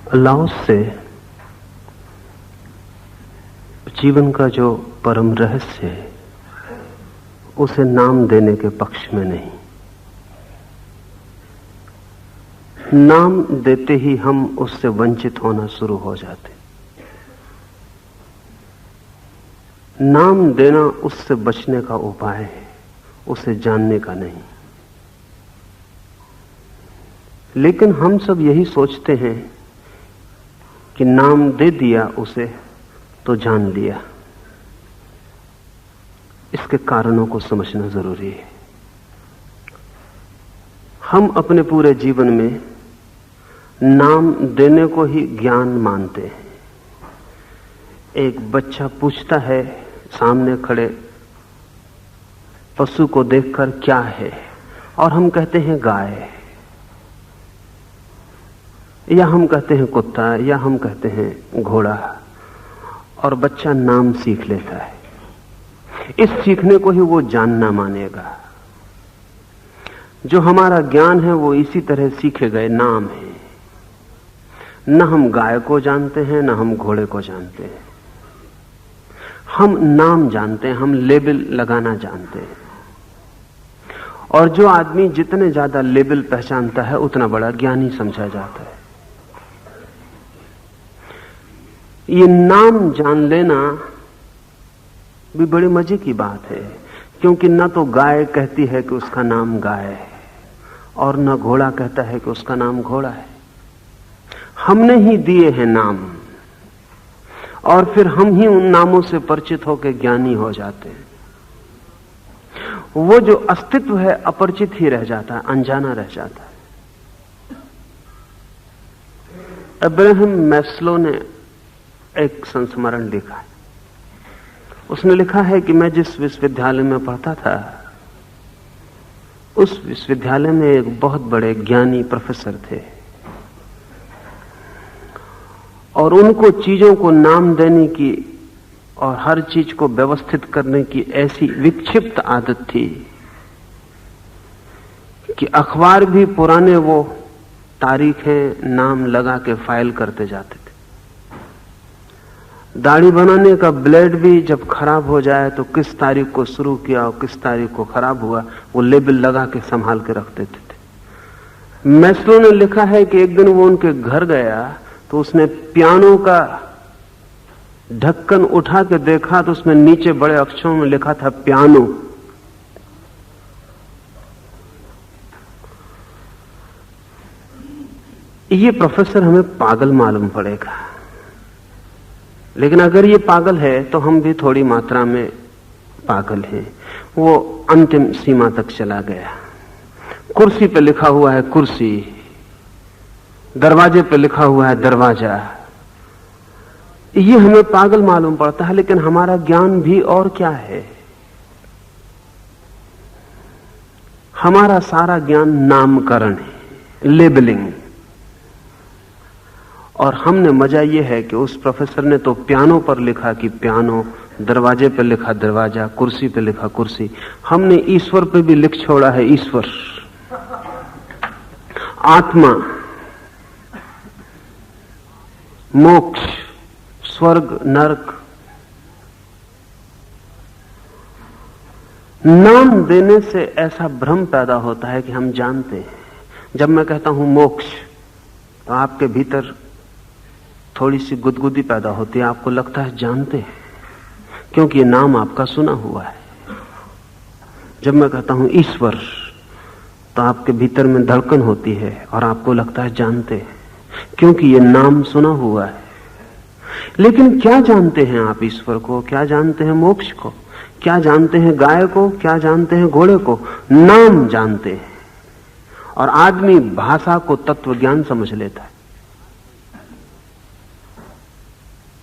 Laos से जीवन का जो परम रहस्य है उसे नाम देने के पक्ष में नहीं। नाम देते ही हम उससे वंचित होना शुरू हो जाते। नाम देना उससे बचने का उपाय है, उसे जानने का नहीं। लेकिन हम सब यही सोचते हैं कि नाम दे दिया उसे तो जान लिया। इसके कारणों को समझना जरूरी है। हम अपने पूरे जीवन में नाम देने को ही ज्ञान मानते हैं। एक बच्चा पूछता है सामने खड़े पशु को देखकर क्या है, और हम कहते हैं गाय, या हम कहते हैं कुत्ता, या हम कहते हैं घोड़ा, और बच्चा नाम सीख लेता है। इस सीखने को ही वो जानना मानेगा। जो हमारा ज्ञान है वो इसी तरह सीखे गए नाम है। न हम गाय को जानते हैं, न हम घोड़े को जानते हैं। हम नाम जानते हैं, हम लेबल लगाना जानते हैं। और जो आदमी जितने ज्यादा लेबल पहचानता है उतना बड़ा ज्ञानी समझा जाता है। ये नाम जान लेना भी बड़े मजे की बात है, क्योंकि न तो गाय कहती है कि उसका नाम गाय है, और न घोड़ा कहता है कि उसका नाम घोड़ा है। हमने ही दिए हैं नाम, और फिर हम ही उन नामों से परिचित होकर ज्ञानी हो जाते हैं। वो जो अस्तित्व है अपरिचित ही रह जाता है, अनजाना रह जाता है। अब्राहम मैस्लो ने एक संस्मरण लिखा है। उसने लिखा है कि मैं जिस विश्वविद्यालय में पढ़ता था उस विश्वविद्यालय में एक बहुत बड़े ज्ञानी प्रोफेसर थे, और उनको चीजों को नाम देने की और हर चीज को व्यवस्थित करने की ऐसी विक्षिप्त आदत थी कि अखबार भी पुराने वो तारीखें नाम लगा के फाइल करते जाते थे। दाढ़ी बनाने का ब्लेड भी जब खराब हो जाए तो किस तारीख को शुरू किया और किस तारीख को खराब हुआ वो लेबल लगा के संभाल के रख देते थे। मैस्लो ने लिखा है कि एक दिन वो उनके घर गया तो उसने पियानो का ढक्कन उठा के देखा तो उसमें नीचे बड़े अक्षरों में लिखा था पियानो। ये प्रोफेसर हमें पागल मालूम पड़ेगा, लेकिन अगर ये पागल है तो हम भी थोड़ी मात्रा में पागल हैं। वो अंतिम सीमा तक चला गया। कुर्सी पे लिखा हुआ है कुर्सी, दरवाजे पे लिखा हुआ है दरवाजा। ये हमें पागल मालूम पड़ता है, लेकिन हमारा ज्ञान भी और क्या है। हमारा सारा ज्ञान नामकरण है, लेबलिंग। और हमने मजा यह है कि उस प्रोफेसर ने तो पियानो पर लिखा कि पियानो, दरवाजे पे लिखा दरवाजा, कुर्सी पे लिखा कुर्सी। हमने ईश्वर पे भी लिख छोड़ा है ईश्वर, आत्मा, मोक्ष, स्वर्ग, नरक। नाम देने से ऐसा भ्रम पैदा होता है कि हम जानते हैं। जब मैं कहता हूं मोक्ष तो आपके भीतर थोड़ी सी गुदगुदी पैदा होती है, आपको लगता है जानते हैं, क्योंकि ये नाम आपका सुना हुआ है। जब मैं कहता हूं ईश्वर तो आपके भीतर में धड़कन होती है और आपको लगता है जानते हैं, क्योंकि ये नाम सुना हुआ है। लेकिन क्या जानते हैं आप ईश्वर को? क्या जानते हैं मोक्ष को? क्या जानते हैं गाय को? क्या जानते हैं घोड़े को? नाम जानते हैं। और आदमी भाषा को तत्व ज्ञान समझ लेता है।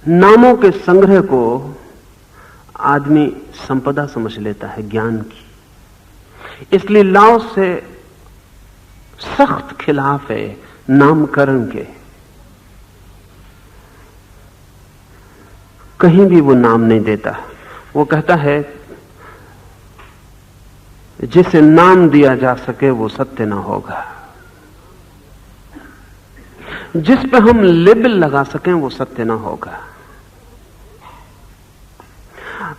नामों के संग्रह को आदमी संपदा समझ लेता है ज्ञान की। इसलिए लाओस से सख्त खिलाफ है नामकरण के। कहीं भी वो नाम नहीं देता। वो कहता है जिसे नाम दिया जा सके वो सत्य ना होगा। जिस पे हम लेबल लगा सकें वो सत्य ना होगा।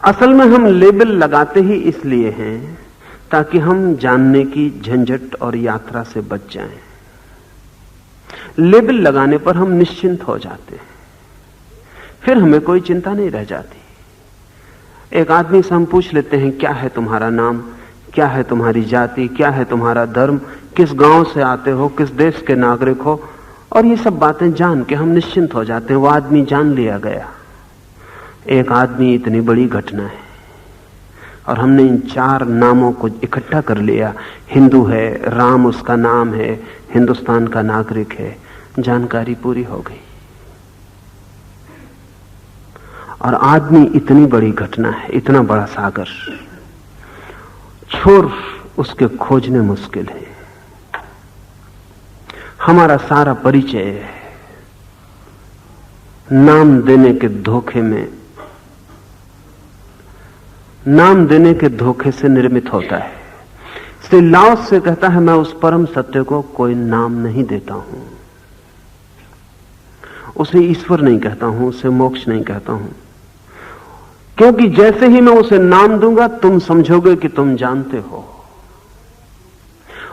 असल में हम लेबल लगाते ही इसलिए हैं ताकि हम जानने की झंझट और यात्रा से बच जाएं। लेबल लगाने पर हम निश्चिंत हो जाते हैं, फिर हमें कोई चिंता नहीं रह जाती। एक आदमी से हम पूछ लेते हैं, क्या है तुम्हारा नाम, क्या है तुम्हारी जाति, क्या है तुम्हारा धर्म, किस गांव से आते हो, किस देश के नागरिक हो, और ये सब बातें जान के हम निश्चिंत हो जाते हैं। वो आदमी जान लिया गया। एक आदमी इतनी बड़ी घटना है और हमने इन 4 नामों को इकट्ठा कर लिया। हिंदू है, राम उसका नाम है, हिंदुस्तान का नागरिक है, जानकारी पूरी हो गई। और आदमी इतनी बड़ी घटना है, इतना बड़ा सागर, छोर उसके खोजने मुश्किल है। हमारा सारा परिचय नाम देने के धोखे में, नाम देने के धोखे से निर्मित होता है। इसलिए लाओस से कहता है, मैं उस परम सत्य को कोई नाम नहीं देता हूं, उसे ईश्वर नहीं कहता हूं, उसे मोक्ष नहीं कहता हूं, क्योंकि जैसे ही मैं उसे नाम दूंगा तुम समझोगे कि तुम जानते हो।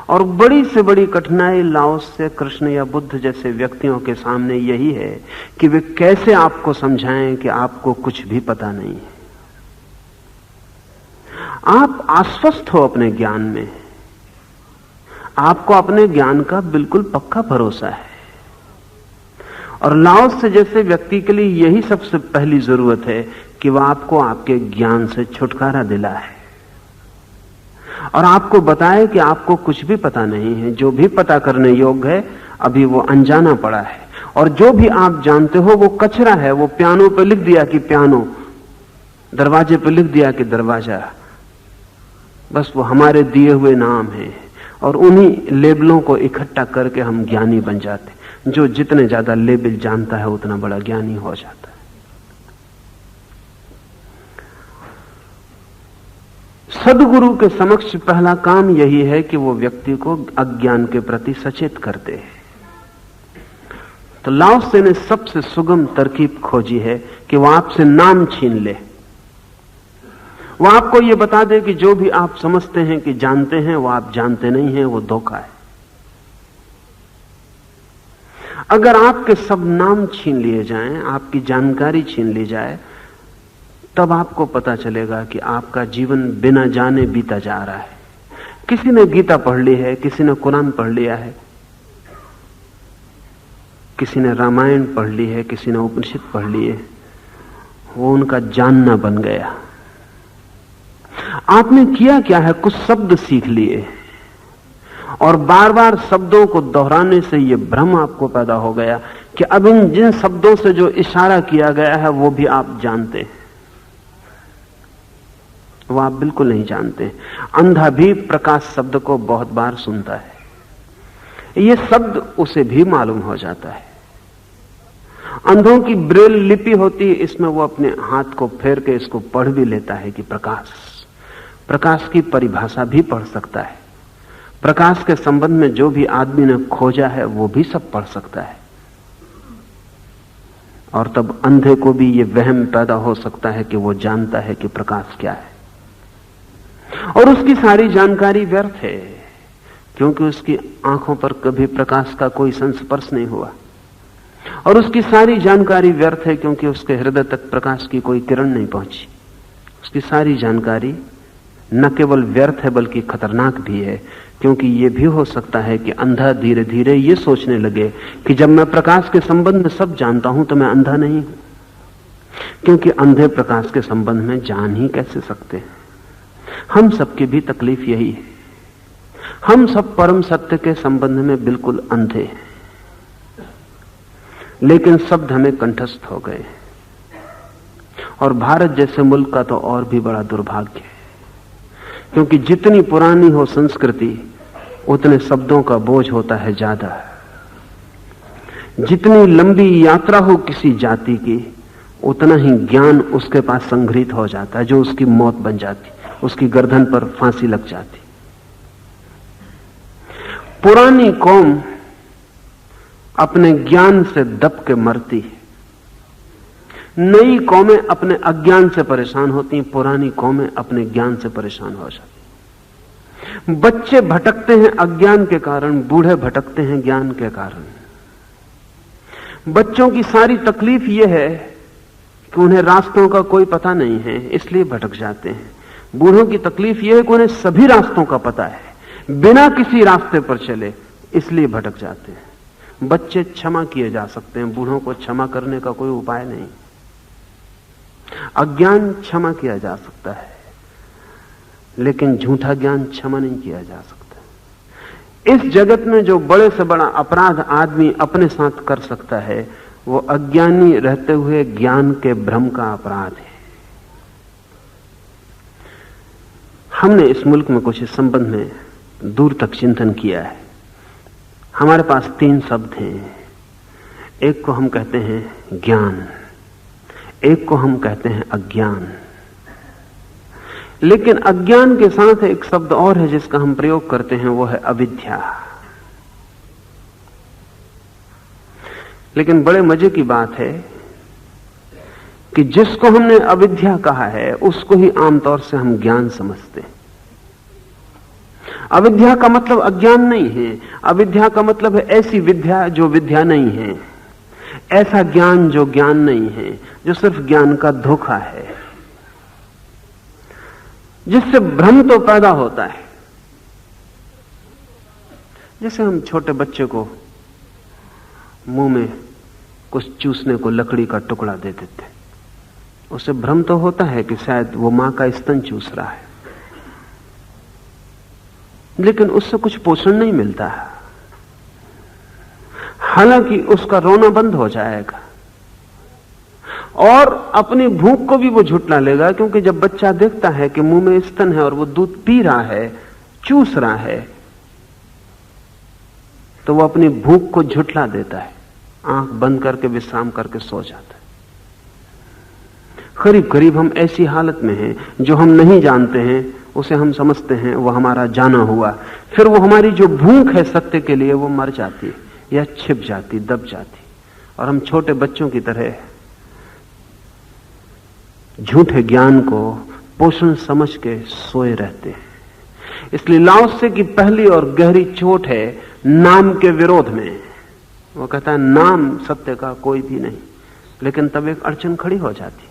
और बड़ी से बड़ी कठिनाई लाओस से, कृष्ण या बुद्ध जैसे व्यक्तियों के सामने यही है कि वे कैसे आपको समझाएं कि आपको कुछ भी पता नहीं है। आप आश्वस्त हो अपने ज्ञान में, आपको अपने ज्ञान का बिल्कुल पक्का भरोसा है। और लाओस से जैसे व्यक्ति के लिए यही सबसे पहली जरूरत है कि वह आपको आपके ज्ञान से छुटकारा दिलाए और आपको बताए कि आपको कुछ भी पता नहीं है। जो भी पता करने योग्य है अभी वो अनजाना पड़ा है, और जो भी आप जानते हो वो कचरा है। वो पियानो पे लिख दिया कि पियानो, दरवाजे पे लिख दिया कि दरवाजा, बस वो हमारे दिए हुए नाम हैं। और उन्हीं लेबलों को इकट्ठा करके हम ज्ञानी बन जाते। जो जितने ज्यादा लेबल जानता है उतना बड़ा ज्ञानी हो जाता है। सदगुरु के समक्ष पहला काम यही है कि वो व्यक्ति को अज्ञान के प्रति सचेत कर दे। तो लाओस ने सबसे सुगम तरकीब खोजी है कि वो आपसे नाम छीन ले। वो आपको ये बता दे कि जो भी आप समझते हैं कि जानते हैं वो आप जानते नहीं हैं, वो धोखा है। अगर आपके सब नाम छीन लिए जाएं, आपकी जानकारी छीन ली जाए, तब आपको पता चलेगा कि आपका जीवन बिना जाने बीता जा रहा है। किसी ने गीता पढ़ ली है, किसी ने कुरान पढ़ लिया है, किसी ने रामायण पढ़ ली है, किसी ने उपनिषद पढ़ ली है, वो उनका जानना बन गया। आपने किया क्या है, कुछ शब्द सीख लिए और बार बार शब्दों को दोहराने से यह भ्रम आपको पैदा हो गया कि अब इन जिन शब्दों से जो इशारा किया गया है वो भी आप जानते हैं। वो आप बिल्कुल नहीं जानते। अंधा भी प्रकाश शब्द को बहुत बार सुनता है, ये शब्द उसे भी मालूम हो जाता है। अंधों की ब्रेल लिपि होती है, इसमें वो अपने हाथ को फेर के इसको पढ़ भी लेता है कि प्रकाश, प्रकाश की परिभाषा भी पढ़ सकता है। प्रकाश के संबंध में जो भी आदमी ने खोजा है वो भी सब पढ़ सकता है। और तब अंधे को भी ये वहम पैदा हो सकता है कि वो जानता है कि प्रकाश क्या है, और उसकी सारी जानकारी व्यर्थ है, क्योंकि उसकी आंखों पर कभी प्रकाश का कोई संस्पर्श नहीं हुआ। और उसकी सारी जानकारी व्यर्थ है क्योंकि उसके हृदय तक प्रकाश की कोई किरण नहीं पहुंची। उसकी सारी जानकारी न केवल व्यर्थ है बल्कि खतरनाक भी है, क्योंकि यह भी हो सकता है कि अंधा धीरे धीरे यह सोचने लगे कि जब मैं प्रकाश के संबंध में सब जानता हूं तो मैं अंधा नहीं हूं, क्योंकि अंधे प्रकाश के संबंध में जान ही कैसे सकते हैं। हम सबकी भी तकलीफ यही है, हम सब परम सत्य के संबंध में बिल्कुल अंधे हैं, लेकिन शब्द हमें कंठस्थ हो गए। और भारत जैसे मुल्क का तो और भी बड़ा दुर्भाग्य है, क्योंकि जितनी पुरानी हो संस्कृति उतने शब्दों का बोझ होता है ज्यादा। जितनी लंबी यात्रा हो किसी जाति की उतना ही ज्ञान उसके पास संग्रहित हो जाता है, जो उसकी मौत बन जाती, उसकी गर्दन पर फांसी लग जाती। पुरानी कौम अपने ज्ञान से दब के मरती है। नई कौमें अपने अज्ञान से परेशान होती हैं, पुरानी कौमें अपने ज्ञान से परेशान हो जाती। बच्चे भटकते हैं अज्ञान के कारण, बूढ़े भटकते हैं ज्ञान के कारण। बच्चों की सारी तकलीफ यह है कि उन्हें रास्तों का कोई पता नहीं है, इसलिए भटक जाते हैं। बूढ़ों की तकलीफ यह है कि उन्हें सभी रास्तों का पता है, बिना किसी रास्ते पर चले, इसलिए भटक जाते हैं। बच्चे क्षमा किए जा सकते हैं, बूढ़ों को क्षमा करने का कोई उपाय नहीं। अज्ञान क्षमा किया जा सकता है, लेकिन झूठा ज्ञान क्षमा नहीं किया जा सकता। इस जगत में जो बड़े से बड़ा अपराध आदमी अपने साथ कर सकता है, वो अज्ञानी रहते हुए ज्ञान के भ्रम का अपराध है। हमने इस मुल्क में कुछ इस संबंध में दूर तक चिंतन किया है। हमारे पास 3 शब्द हैं। एक को हम कहते हैं ज्ञान, एक को हम कहते हैं अज्ञान। लेकिन अज्ञान के साथ एक शब्द और है जिसका हम प्रयोग करते हैं, वो है अविद्या। लेकिन बड़े मजे की बात है कि जिसको हमने अविद्या कहा है, उसको ही आमतौर से हम ज्ञान समझते हैं। अविद्या का मतलब अज्ञान नहीं है, अविद्या का मतलब है ऐसी विद्या जो विद्या नहीं है, ऐसा ज्ञान जो ज्ञान नहीं है, जो सिर्फ ज्ञान का धोखा है, जिससे भ्रम तो पैदा होता है। जैसे हम छोटे बच्चे को मुंह में कुछ चूसने को लकड़ी का टुकड़ा दे देते, उससे भ्रम तो होता है कि शायद वो मां का स्तन चूस रहा है, लेकिन उससे कुछ पोषण नहीं मिलता। हालांकि उसका रोना बंद हो जाएगा और अपनी भूख को भी वो झुठला लेगा, क्योंकि जब बच्चा देखता है कि मुंह में स्तन है और वो दूध पी रहा है, चूस रहा है, तो वो अपनी भूख को झुठला देता है, आंख बंद करके विश्राम करके सो जाता है। करीब करीब हम ऐसी हालत में हैं, जो हम नहीं जानते हैं उसे हम समझते हैं वो हमारा जाना हुआ, फिर वो हमारी जो भूख है सत्य के लिए वो मर जाती है या छिप जाती, दब जाती, और हम छोटे बच्चों की तरह झूठे ज्ञान को पोषण समझ के सोए रहते हैं। इसलिए लाओत्से की पहली और गहरी चोट है नाम के विरोध में। वो कहता है नाम सत्य का कोई भी नहीं, लेकिन तब एक अड़चन खड़ी हो जाती,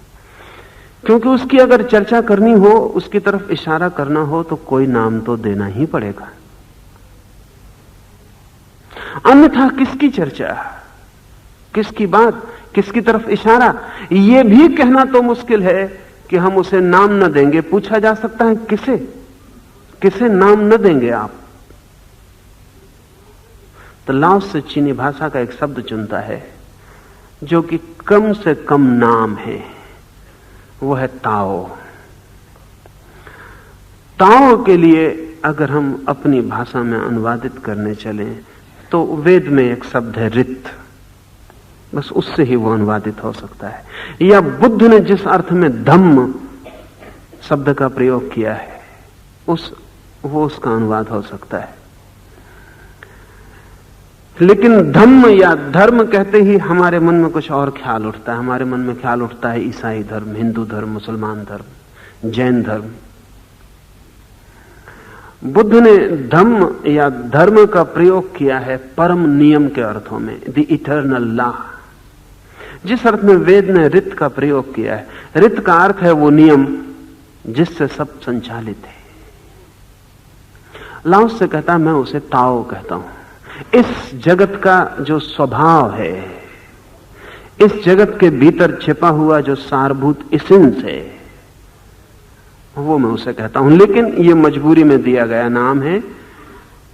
क्योंकि उसकी अगर चर्चा करनी हो, उसकी तरफ इशारा करना हो, तो कोई नाम तो देना ही पड़ेगा, अन्यथा किसकी चर्चा, किसकी बात, किसकी तरफ इशारा। यह भी कहना तो मुश्किल है कि हम उसे नाम न देंगे। पूछा जा सकता है किसे, किसे नाम न देंगे आप? तो लाओत्से चीनी भाषा का एक शब्द चुनता है जो कि कम से कम नाम है, वो है ताओ। ताओ के लिए अगर हम अपनी भाषा में अनुवादित करने चलें तो वेद में एक शब्द है रित, बस उससे ही वो अनुवादित हो सकता है। या बुद्ध ने जिस अर्थ में धम्म शब्द का प्रयोग किया है, वो उसका अनुवाद हो सकता है। लेकिन धम्म या धर्म कहते ही हमारे मन में कुछ और ख्याल उठता है। हमारे मन में ख्याल उठता है ईसाई धर्म, हिंदू धर्म, मुसलमान धर्म, जैन धर्म। बुद्ध ने धम्म या धर्म का प्रयोग किया है परम नियम के अर्थों में, द इटर्नल लॉ। जिस अर्थ में वेद ने रित का प्रयोग किया है, रित का अर्थ है वो नियम जिससे सब संचालित है। लाओत्से कहता मैं उसे ताओ कहता हूं। इस जगत का जो स्वभाव है, इस जगत के भीतर छिपा हुआ जो सारभूत एसेंस है, वो मैं उसे कहता हूं। लेकिन ये मजबूरी में दिया गया नाम है।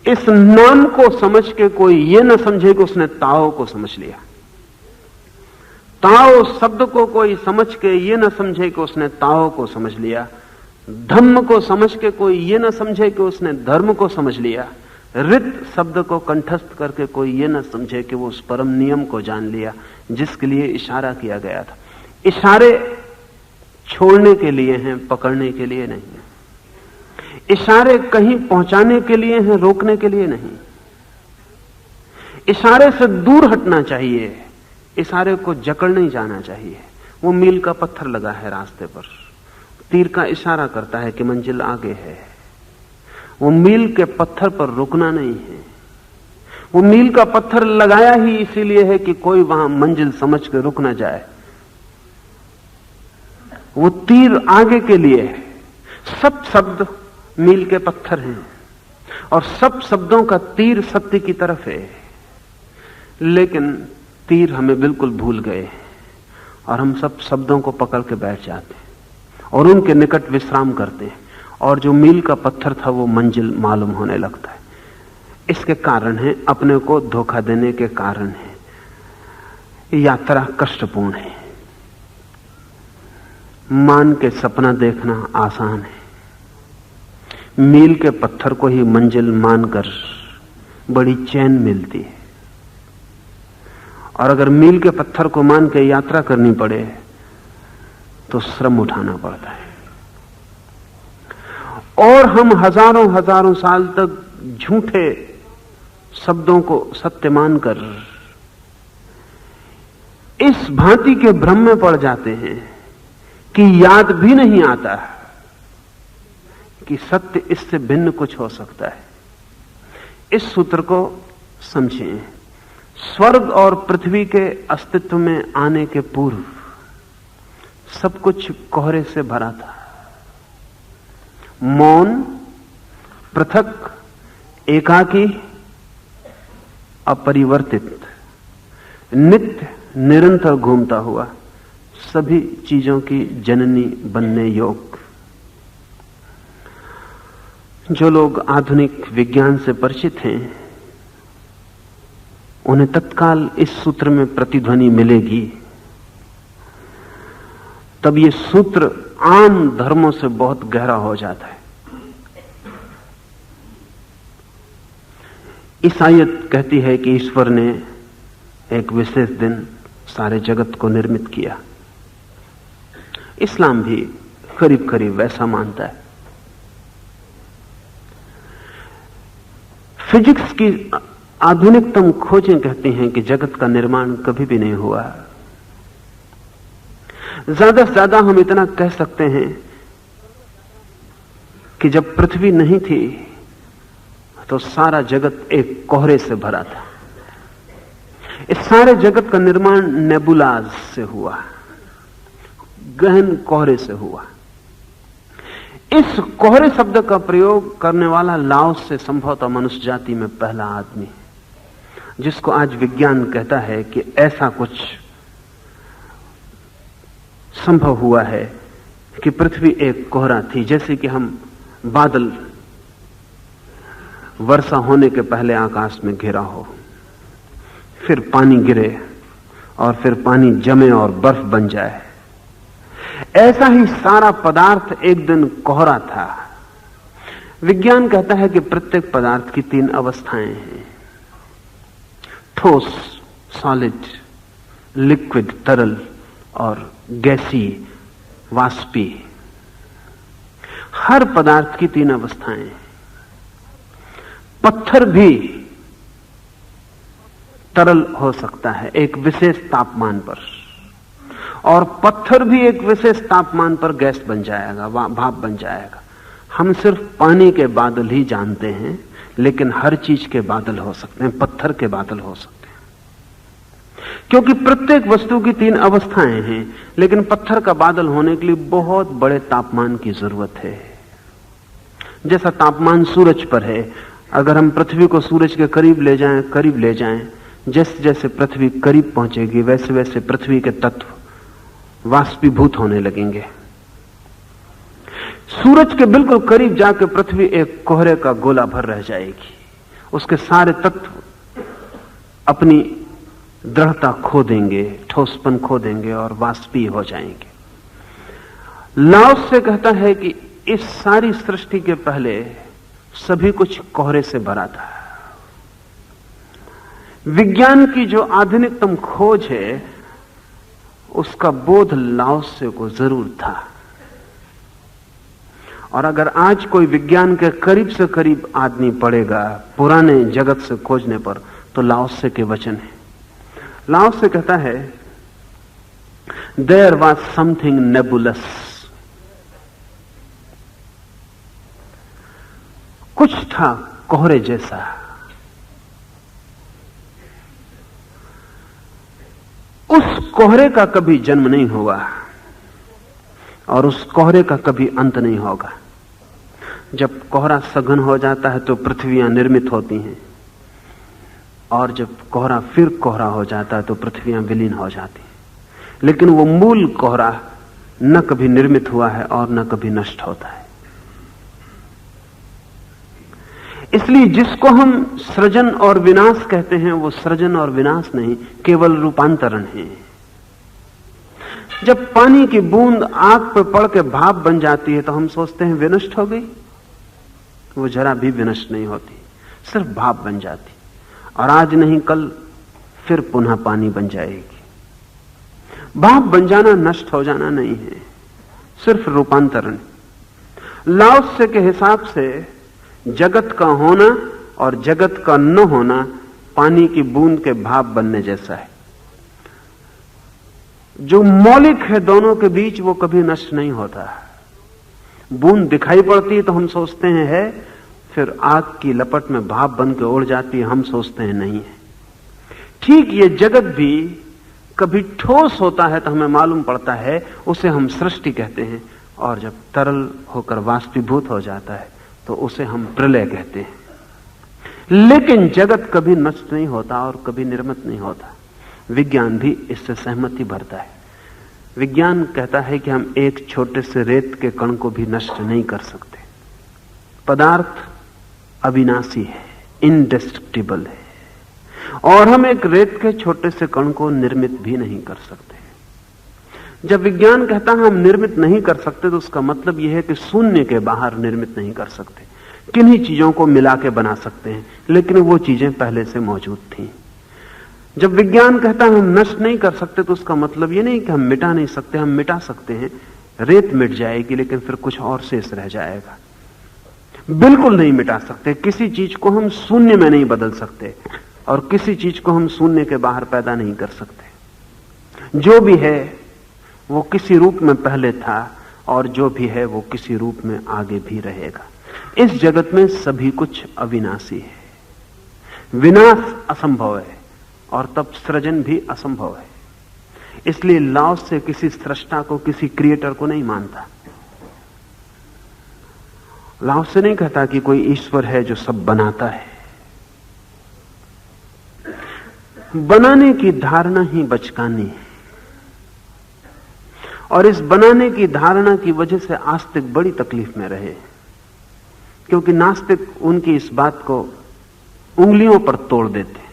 इस नाम को समझ के कोई ये ना समझे कि उसने ताओ को समझ लिया। ताओ शब्द को कोई समझ के ये ना समझे कि उसने ताओ को समझ लिया। धम्म को समझ के कोई ये ना समझे कि उसने धर्म को समझ लिया। रित शब्द को कंठस्थ करके कोई ये ना समझे कि वो उस परम नियम को जान लिया जिसके लिए इशारा किया गया था। इशारे छोड़ने के लिए हैं, पकड़ने के लिए नहीं। इशारे कहीं पहुंचाने के लिए हैं, रोकने के लिए नहीं। इशारे से दूर हटना चाहिए, इशारे को जकड़ नहीं जाना चाहिए। वो मील का पत्थर लगा है रास्ते पर, तीर का इशारा करता है कि मंजिल आगे है। वो मील के पत्थर पर रुकना नहीं है। वो मील का पत्थर लगाया ही इसीलिए है कि कोई वहां मंजिल समझ के रुक ना जाए। वो तीर आगे के लिए है। सब शब्द मील के पत्थर हैं और सब शब्दों का तीर सत्य की तरफ है। लेकिन तीर हमें बिल्कुल भूल गए और हम सब शब्दों को पकड़ के बैठ जाते हैं और उनके निकट विश्राम करते हैं, और जो मील का पत्थर था वो मंजिल मालूम होने लगता है। इसके कारण है, अपने को धोखा देने के कारण है। यात्रा कष्टपूर्ण है। मान के सपना देखना आसान है, मील के पत्थर को ही मंजिल मानकर बड़ी चैन मिलती है। और अगर मील के पत्थर को मान के यात्रा करनी पड़े तो श्रम उठाना पड़ता है। और हम हजारों हजारों साल तक झूठे शब्दों को सत्य मानकर इस भांति के भ्रम में पड़ जाते हैं कि याद भी नहीं आता कि सत्य इससे भिन्न कुछ हो सकता है। इस सूत्र को समझें। स्वर्ग और पृथ्वी के अस्तित्व में आने के पूर्व सब कुछ कोहरे से भरा था। मौन, पृथक, एकाकी, अपरिवर्तित, नित्य निरंतर घूमता हुआ, सभी चीजों की जननी बनने योग्य। जो लोग आधुनिक विज्ञान से परिचित हैं उन्हें तत्काल इस सूत्र में प्रतिध्वनि मिलेगी। तब ये सूत्र आम धर्मों से बहुत गहरा हो जाता है। ईसाईयत कहती है कि ईश्वर ने एक विशेष दिन सारे जगत को निर्मित किया। इस्लाम भी करीब करीब वैसा मानता है। फिजिक्स की आधुनिकतम खोजें कहती हैं कि जगत का निर्माण कभी भी नहीं हुआ। ज्यादा से ज्यादा हम इतना कह सकते हैं कि जब पृथ्वी नहीं थी तो सारा जगत एक कोहरे से भरा था। इस सारे जगत का निर्माण नेबुलाज से हुआ, गहन कोहरे से हुआ। इस कोहरे शब्द का प्रयोग करने वाला लाओस से संभवतः मनुष्य जाति में पहला आदमी, जिसको आज विज्ञान कहता है कि ऐसा कुछ संभव हुआ है कि पृथ्वी एक कोहरा थी। जैसे कि हम बादल वर्षा होने के पहले आकाश में घिरा हो, फिर पानी गिरे और फिर पानी जमे और बर्फ बन जाए, ऐसा ही सारा पदार्थ एक दिन कोहरा था। विज्ञान कहता है कि प्रत्येक पदार्थ की 3 अवस्थाएं हैं: ठोस, सॉलिड, लिक्विड, तरल, और गैसी, वाष्पीय। हर पदार्थ की 3 अवस्थाएं। पत्थर भी तरल हो सकता है एक विशेष तापमान पर, और पत्थर भी एक विशेष तापमान पर गैस बन जाएगा, भाप बन जाएगा। हम सिर्फ पानी के बादल ही जानते हैं, लेकिन हर चीज के बादल हो सकते हैं, पत्थर के बादल हो सकते हैं। क्योंकि प्रत्येक वस्तु की 3 अवस्थाएं हैं, लेकिन पत्थर का बादल होने के लिए बहुत बड़े तापमान की जरूरत है। जैसा तापमान सूरज पर है, अगर हम पृथ्वी को सूरज के करीब ले जाएं, जैसे जैसे पृथ्वी करीब पहुंचेगी वैसे वैसे पृथ्वी के तत्व वाष्पीभूत होने लगेंगे। सूरज के बिल्कुल करीब जाकर पृथ्वी एक कोहरे का गोला भर रह जाएगी। उसके सारे तत्व अपनी दृढ़ता खो देंगे, ठोसपन खो देंगे और वाष्पीय हो जाएंगे। लाओस से कहता है कि इस सारी सृष्टि के पहले सभी कुछ कोहरे से भरा था। विज्ञान की जो आधुनिकतम खोज है उसका बोध लाओस से को जरूर था। और अगर आज कोई विज्ञान के करीब से करीब आदमी पड़ेगा पुराने जगत से खोजने पर, तो लाओ त्से के वचन है। लाओ त्से कहता है, देयर वॉज समथिंग नेबुलस, कुछ था कोहरे जैसा। उस कोहरे का कभी जन्म नहीं हुआ और उस कोहरे का कभी अंत नहीं होगा। जब कोहरा सघन हो जाता है तो पृथ्वियां निर्मित होती हैं, और जब कोहरा फिर कोहरा हो जाता है तो पृथ्वियां विलीन हो जाती हैं। लेकिन वो मूल कोहरा न कभी निर्मित हुआ है और न कभी नष्ट होता है। इसलिए जिसको हम सृजन और विनाश कहते हैं, वो सृजन और विनाश नहीं, केवल रूपांतरण है। जब पानी की बूंद आग पर पड़ के भाप बन जाती है तो हम सोचते हैं विनष्ट हो गई। वो जरा भी विनष्ट नहीं होती, सिर्फ भाप बन जाती, और आज नहीं कल फिर पुनः पानी बन जाएगी। भाप बन जाना नष्ट हो जाना नहीं है, सिर्फ रूपांतरण। लाओ त्से के हिसाब से जगत का होना और जगत का न होना पानी की बूंद के भाप बनने जैसा है। जो मौलिक है दोनों के बीच वो कभी नष्ट नहीं होता। बूंद दिखाई पड़ती है तो हम सोचते हैं है, फिर आग की लपट में भाप बन के उड़ जाती है, हम सोचते हैं नहीं है। ठीक ये जगत भी कभी ठोस होता है तो हमें मालूम पड़ता है, उसे हम सृष्टि कहते हैं, और जब तरल होकर वाष्पीभूत हो जाता है तो उसे हम प्रलय कहते हैं। लेकिन जगत कभी नष्ट नहीं होता और कभी निर्मित नहीं होता। विज्ञान भी इससे सहमति भरता है। विज्ञान कहता है कि हम एक छोटे से रेत के कण को भी नष्ट नहीं कर सकते। पदार्थ अविनाशी है, इंडेस्ट्रक्टिबल है, और हम एक रेत के छोटे से कण को निर्मित भी नहीं कर सकते। जब विज्ञान कहता है हम निर्मित नहीं कर सकते, तो उसका मतलब यह है कि शून्य के बाहर निर्मित नहीं कर सकते। किन्हीं चीजों को मिला के बना सकते हैं, लेकिन वो चीजें पहले से मौजूद थी। जब विज्ञान कहता है हम नष्ट नहीं कर सकते, तो उसका मतलब ये नहीं कि हम मिटा नहीं सकते। हम मिटा सकते हैं, रेत मिट जाएगी, लेकिन फिर कुछ और शेष रह जाएगा। बिल्कुल नहीं मिटा सकते। किसी चीज को हम शून्य में नहीं बदल सकते, और किसी चीज को हम शून्य के बाहर पैदा नहीं कर सकते। जो भी है वो किसी रूप में पहले था, और जो भी है वो किसी रूप में आगे भी रहेगा। इस जगत में सभी कुछ अविनाशी है। विनाश असंभव है और तब सृजन भी असंभव है। इसलिए लाओ त्से किसी सृष्टा को, किसी क्रिएटर को नहीं मानता। लाओ त्से नहीं कहता कि कोई ईश्वर है जो सब बनाता है। बनाने की धारणा ही बचकानी है, और इस बनाने की धारणा की वजह से आस्तिक बड़ी तकलीफ में रहे, क्योंकि नास्तिक उनकी इस बात को उंगलियों पर तोड़ देते।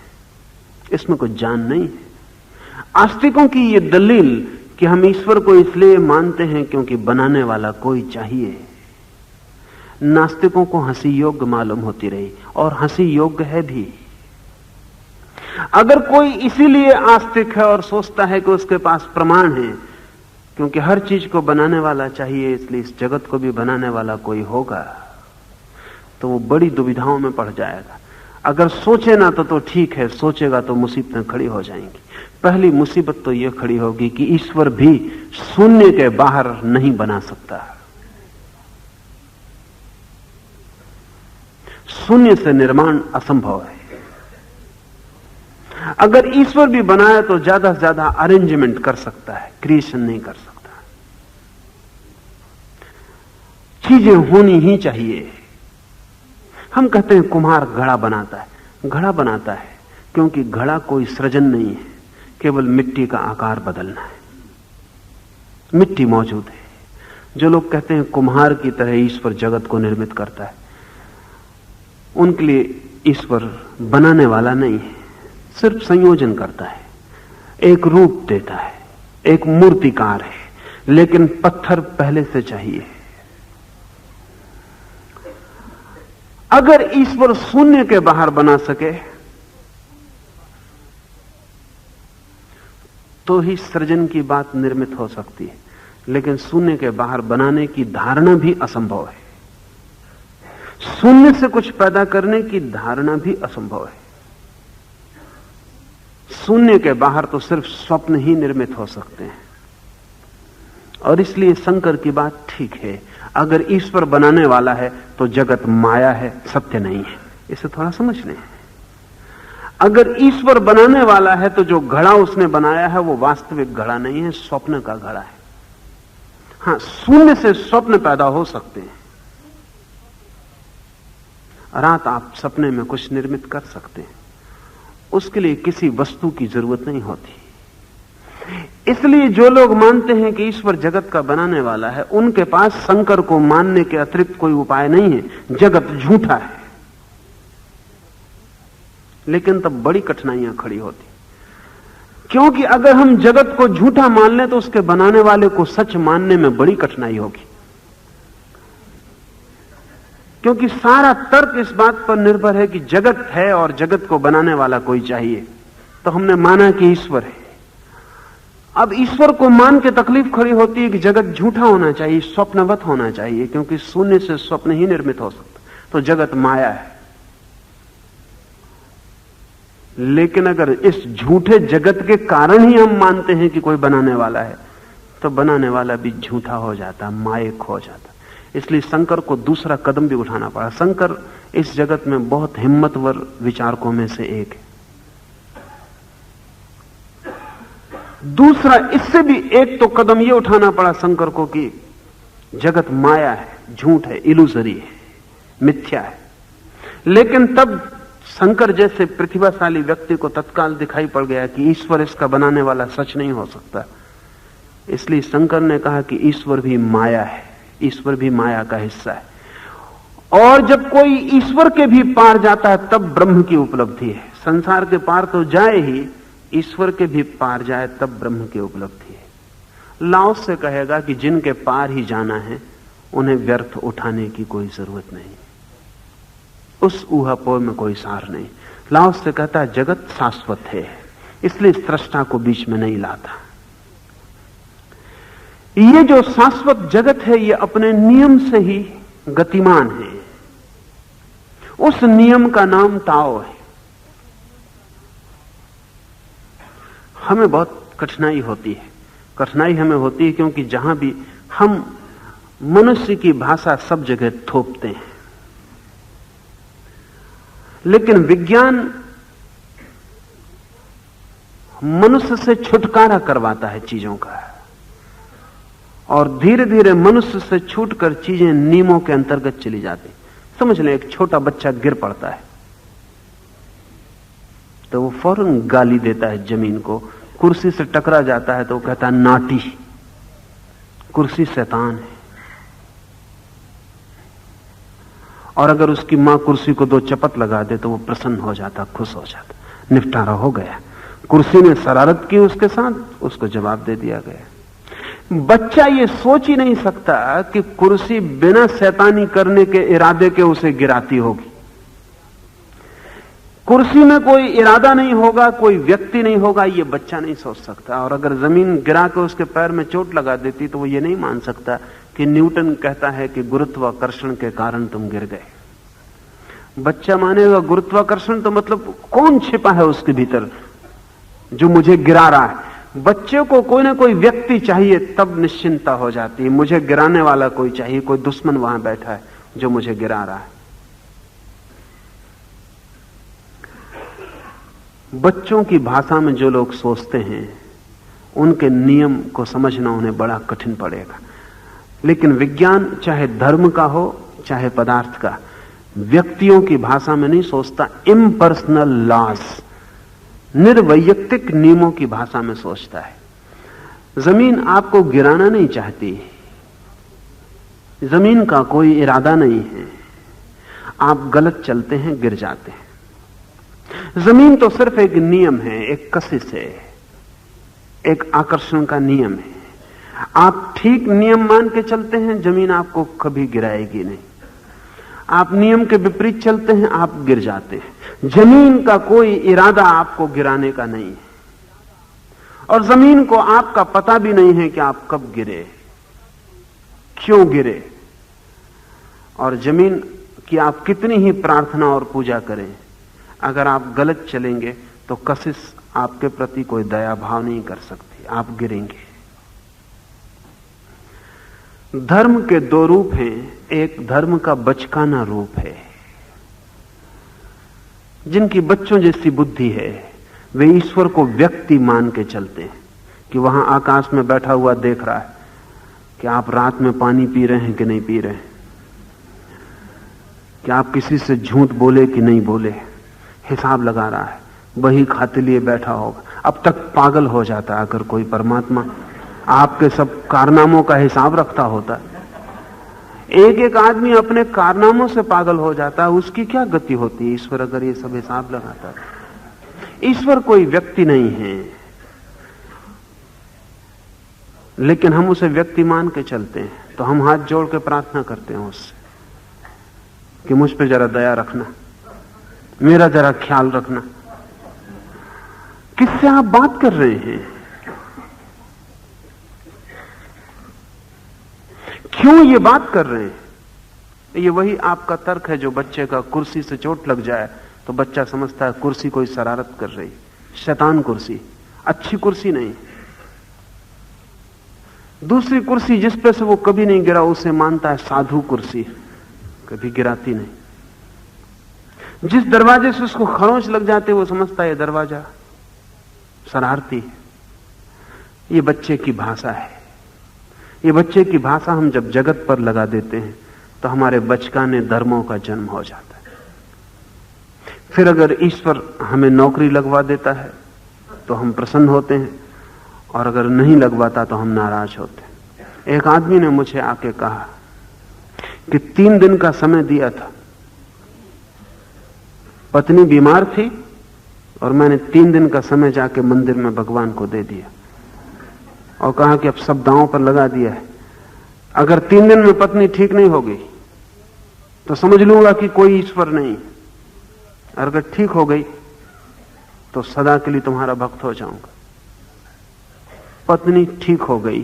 इसमें कुछ जान नहीं है। आस्तिकों की यह दलील कि हम ईश्वर को इसलिए मानते हैं क्योंकि बनाने वाला कोई चाहिए, नास्तिकों को हंसी योग्य मालूम होती रही, और हंसी योग्य है भी। अगर कोई इसीलिए आस्तिक है और सोचता है कि उसके पास प्रमाण है, क्योंकि हर चीज को बनाने वाला चाहिए, इसलिए इस जगत को भी बनाने वाला कोई होगा, तो वो बड़ी दुविधाओं में पड़ जाएगा। अगर सोचे ना तो ठीक है, सोचेगा तो मुसीबतें खड़ी हो जाएंगी। पहली मुसीबत तो यह खड़ी होगी कि ईश्वर भी शून्य के बाहर नहीं बना सकता। शून्य से निर्माण असंभव है। अगर ईश्वर भी बनाए तो ज्यादा से ज्यादा अरेंजमेंट कर सकता है, क्रिएशन नहीं कर सकता। चीजें होनी ही चाहिए। हम कहते हैं कुम्हार घड़ा बनाता है। घड़ा बनाता है क्योंकि घड़ा कोई सृजन नहीं है, केवल मिट्टी का आकार बदलना है। मिट्टी मौजूद है। जो लोग कहते हैं कुम्हार की तरह ईश्वर जगत को निर्मित करता है, उनके लिए ईश्वर बनाने वाला नहीं है, सिर्फ संयोजन करता है, एक रूप देता है, एक मूर्तिकार है, लेकिन पत्थर पहले से चाहिए। अगर ईश्वर शून्य के बाहर बना सके तो ही सृजन की बात निर्मित हो सकती है, लेकिन शून्य के बाहर बनाने की धारणा भी असंभव है। शून्य से कुछ पैदा करने की धारणा भी असंभव है। शून्य के बाहर तो सिर्फ स्वप्न ही निर्मित हो सकते हैं। और इसलिए शंकर की बात ठीक है, अगर ईश्वर बनाने वाला है तो जगत माया है, सत्य नहीं है। इसे थोड़ा समझ लें। अगर ईश्वर बनाने वाला है तो जो घड़ा उसने बनाया है वो वास्तविक घड़ा नहीं है, स्वप्न का घड़ा है। हां, शून्य से स्वप्न पैदा हो सकते हैं। रात आप सपने में कुछ निर्मित कर सकते हैं, उसके लिए किसी वस्तु की जरूरत नहीं होती। इसलिए जो लोग मानते हैं कि ईश्वर जगत का बनाने वाला है, उनके पास शंकर को मानने के अतिरिक्त कोई उपाय नहीं है। जगत झूठा है। लेकिन तब बड़ी कठिनाइयां खड़ी होती, क्योंकि अगर हम जगत को झूठा मान लें तो उसके बनाने वाले को सच मानने में बड़ी कठिनाई होगी। क्योंकि सारा तर्क इस बात पर निर्भर है कि जगत है और जगत को बनाने वाला कोई चाहिए। तो हमने माना कि ईश्वर है। अब ईश्वर को मान के तकलीफ खड़ी होती है कि जगत झूठा होना चाहिए, स्वप्नवत होना चाहिए, क्योंकि शून्य से स्वप्न ही निर्मित हो सकता। तो जगत माया है। लेकिन अगर इस झूठे जगत के कारण ही हम मानते हैं कि कोई बनाने वाला है, तो बनाने वाला भी झूठा हो जाता, मायक हो जाता। इसलिए शंकर को दूसरा कदम भी उठाना पड़ा। शंकर इस जगत में बहुत हिम्मतवर विचारकों में से एक है। दूसरा, इससे भी एक तो कदम यह उठाना पड़ा शंकर को कि जगत माया है, झूठ है, इल्यूजरी है, मिथ्या है। लेकिन तब शंकर जैसे प्रतिभाशाली व्यक्ति को तत्काल दिखाई पड़ गया कि ईश्वर इसका बनाने वाला सच नहीं हो सकता। इसलिए शंकर ने कहा कि ईश्वर भी माया है, ईश्वर भी माया का हिस्सा है। और जब कोई ईश्वर के भी पार जाता है तब ब्रह्म की उपलब्धि है। संसार के पार तो जाए ही, ईश्वर के भी पार जाए तब ब्रह्म की उपलब्धि है। लाओस से कहेगा कि जिनके पार ही जाना है उन्हें व्यर्थ उठाने की कोई जरूरत नहीं, उस ऊहापोह में कोई सार नहीं। लाओस से कहता है जगत शाश्वत है, इसलिए सृष्टा को बीच में नहीं लाता। ये जो शाश्वत जगत है ये अपने नियम से ही गतिमान है। उस नियम का नाम ताओ है। हमें बहुत कठिनाई होती है। कठिनाई हमें होती है क्योंकि जहां भी हम मनुष्य की भाषा सब जगह थोपते हैं, लेकिन विज्ञान मनुष्य से छुटकारा करवाता है चीजों का, और धीरे धीरे मनुष्य से छूटकर चीजें नियमों के अंतर्गत चली जाती। समझ लें, एक छोटा बच्चा गिर पड़ता है तो वो फौरन गाली देता है जमीन को। कुर्सी से टकरा जाता है तो वो कहता है नाटी, कुर्सी शैतान है। और अगर उसकी मां कुर्सी को 2 चपत लगा दे तो वो प्रसन्न हो जाता, खुश हो जाता, निपटारा हो गया। कुर्सी ने शरारत की उसके साथ, उसको जवाब दे दिया गया। बच्चा ये सोच ही नहीं सकता कि कुर्सी बिना शैतानी करने के इरादे के उसे गिराती होगी। कुर्सी में कोई इरादा नहीं होगा, कोई व्यक्ति नहीं होगा, ये बच्चा नहीं सोच सकता। और अगर जमीन गिरा के उसके पैर में चोट लगा देती तो वो ये नहीं मान सकता कि न्यूटन कहता है कि गुरुत्वाकर्षण के कारण तुम गिर गए। बच्चा मानेगा गुरुत्वाकर्षण तो मतलब कौन छिपा है उसके भीतर जो मुझे गिरा रहा है। बच्चे को कोई ना कोई व्यक्ति चाहिए, तब निश्चिंता हो जाती है। मुझे गिराने वाला कोई चाहिए, कोई दुश्मन वहां बैठा है जो मुझे गिरा रहा है। बच्चों की भाषा में जो लोग सोचते हैं उनके नियम को समझना उन्हें बड़ा कठिन पड़ेगा। लेकिन विज्ञान चाहे धर्म का हो चाहे पदार्थ का, व्यक्तियों की भाषा में नहीं सोचता, इम्पर्सनल लॉज, निर्वैयक्तिक नियमों की भाषा में सोचता है। जमीन आपको गिराना नहीं चाहती, जमीन का कोई इरादा नहीं है, आप गलत चलते हैं, गिर जाते हैं। जमीन तो सिर्फ एक नियम है, एक कशिश है, एक आकर्षण का नियम है। आप ठीक नियम मान के चलते हैं, जमीन आपको कभी गिराएगी नहीं। आप नियम के विपरीत चलते हैं, आप गिर जाते हैं। जमीन का कोई इरादा आपको गिराने का नहीं है, और जमीन को आपका पता भी नहीं है कि आप कब गिरे, क्यों गिरे। और जमीन की आप कितनी ही प्रार्थना और पूजा करें, अगर आप गलत चलेंगे तो कशिश आपके प्रति कोई दया भाव नहीं कर सकती, आप गिरेंगे। धर्म के दो रूप हैं, एक धर्म का बचकाना रूप है। जिनकी बच्चों जैसी बुद्धि है वे ईश्वर को व्यक्ति मान के चलते हैं कि वहां आकाश में बैठा हुआ देख रहा है कि आप रात में पानी पी रहे हैं कि नहीं पी रहे हैं, कि आप किसी से झूठ बोले कि नहीं बोले, हिसाब लगा रहा है, वही खाते लिए बैठा होगा। अब तक पागल हो जाता अगर कोई परमात्मा आपके सब कारनामों का हिसाब रखता होता। एक एक आदमी अपने कारनामों से पागल हो जाता है, उसकी क्या गति होती है ईश्वर अगर ये सब हिसाब लगाता है। ईश्वर कोई व्यक्ति नहीं है, लेकिन हम उसे व्यक्ति मान के चलते हैं। तो हम हाथ जोड़ के प्रार्थना करते हैं उससे कि मुझ पे जरा दया रखना, मेरा जरा ख्याल रखना। किससे आप बात कर रहे हैं? क्यों ये बात कर रहे हैं? ये वही आपका तर्क है जो बच्चे का कुर्सी से चोट लग जाए तो बच्चा समझता है कुर्सी कोई शरारत कर रही, शैतान कुर्सी, अच्छी कुर्सी नहीं। दूसरी कुर्सी जिस पे से वो कभी नहीं गिरा उसे मानता है साधु कुर्सी, कभी गिराती नहीं। जिस दरवाजे से उसको खरोंच लग जाते वो समझता है दरवाजा शरारती है। ये बच्चे की भाषा है। ये बच्चे की भाषा हम जब जगत पर लगा देते हैं तो हमारे बचकाने धर्मों का जन्म हो जाता है। फिर अगर ईश्वर हमें नौकरी लगवा देता है तो हम प्रसन्न होते हैं, और अगर नहीं लगवाता तो हम नाराज होते हैं। एक आदमी ने मुझे आके कहा कि 3 दिन का समय दिया था, पत्नी बीमार थी और मैंने 3 दिन का समय जाके मंदिर में भगवान को दे दिया और कहा कि अब सब दांव पर लगा दिया है। अगर 3 दिन में पत्नी ठीक नहीं हो गई तो समझ लूंगा कि कोई ईश्वर नहीं, और अगर ठीक हो गई तो सदा के लिए तुम्हारा भक्त हो जाऊंगा। पत्नी ठीक हो गई,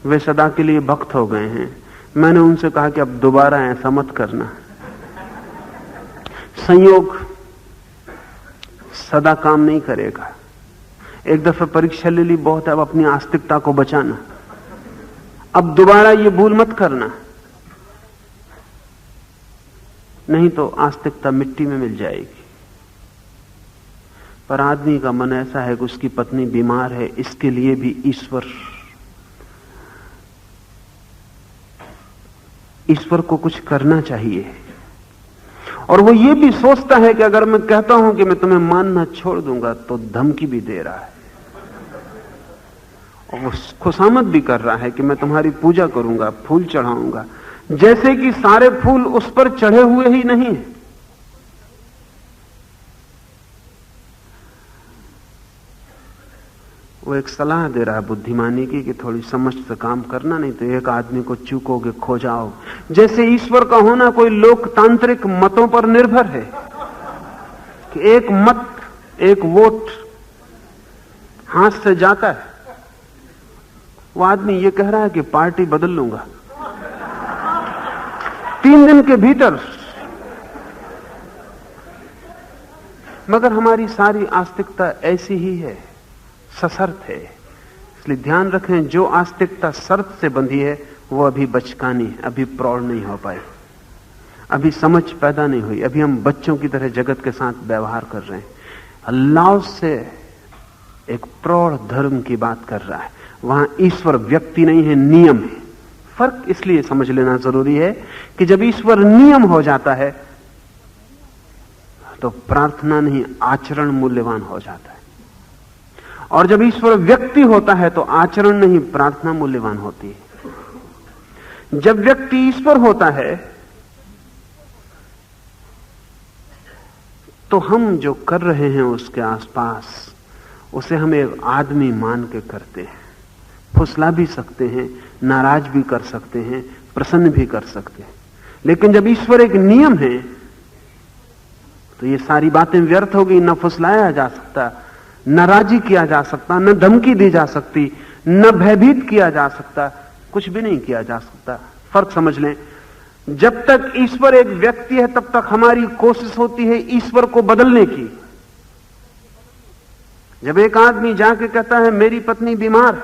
वे सदा के लिए भक्त हो गए हैं। मैंने उनसे कहा कि अब दोबारा ऐसा मत करना, संयोग सदा काम नहीं करेगा। एक दफे परीक्षा ले ली, बहुत है, अब अपनी आस्तिकता को बचाना। अब दोबारा ये भूल मत करना, नहीं तो आस्तिकता मिट्टी में मिल जाएगी। पर आदमी का मन ऐसा है कि उसकी पत्नी बीमार है, इसके लिए भी ईश्वर को कुछ करना चाहिए। और वो ये भी सोचता है कि अगर मैं कहता हूं कि मैं तुम्हें मानना छोड़ दूंगा तो धमकी भी दे रहा है, और वो खुशामद भी कर रहा है कि मैं तुम्हारी पूजा करूंगा, फूल चढ़ाऊंगा, जैसे कि सारे फूल उस पर चढ़े हुए ही नहीं है। वो एक सलाह दे रहा है बुद्धिमानी की कि थोड़ी समझ से काम करना, नहीं तो एक आदमी को चूकोगे, खो जाओ। जैसे ईश्वर का होना कोई लोकतांत्रिक मतों पर निर्भर है कि एक मत, एक वोट हाथ से जाता है। वो आदमी ये कह रहा है कि पार्टी बदल लूंगा 3 दिन के भीतर, मगर हमारी सारी आस्तिकता ऐसी ही है, सशर्त है। इसलिए ध्यान रखें, जो आस्तिकता शर्त से बंधी है वो अभी बचकानी है, अभी प्रौढ़ नहीं हो पाई, अभी समझ पैदा नहीं हुई, अभी हम बच्चों की तरह जगत के साथ व्यवहार कर रहे हैं। अल्लाह से एक प्रौढ़ धर्म की बात कर रहा है। वहां ईश्वर व्यक्ति नहीं है, नियम है। फर्क इसलिए समझ लेना जरूरी है कि जब ईश्वर नियम हो जाता है तो प्रार्थना नहीं, आचरण मूल्यवान हो जाता है। और जब ईश्वर व्यक्ति होता है तो आचरण नहीं, प्रार्थना मूल्यवान होती है। जब व्यक्ति ईश्वर होता है तो हम जो कर रहे हैं उसके आसपास उसे हम एक आदमी मान के करते हैं। फुसला भी सकते हैं, नाराज भी कर सकते हैं, प्रसन्न भी कर सकते हैं। लेकिन जब ईश्वर एक नियम है तो ये सारी बातें व्यर्थ हो गई। न फुसलाया जा सकता, न राजी किया जा सकता, न धमकी दी जा सकती, न भयभीत किया जा सकता, कुछ भी नहीं किया जा सकता। फर्क समझ लें, जब तक ईश्वर एक व्यक्ति है तब तक हमारी कोशिश होती है ईश्वर को बदलने की। जब एक आदमी जाके कहता है मेरी पत्नी बीमार,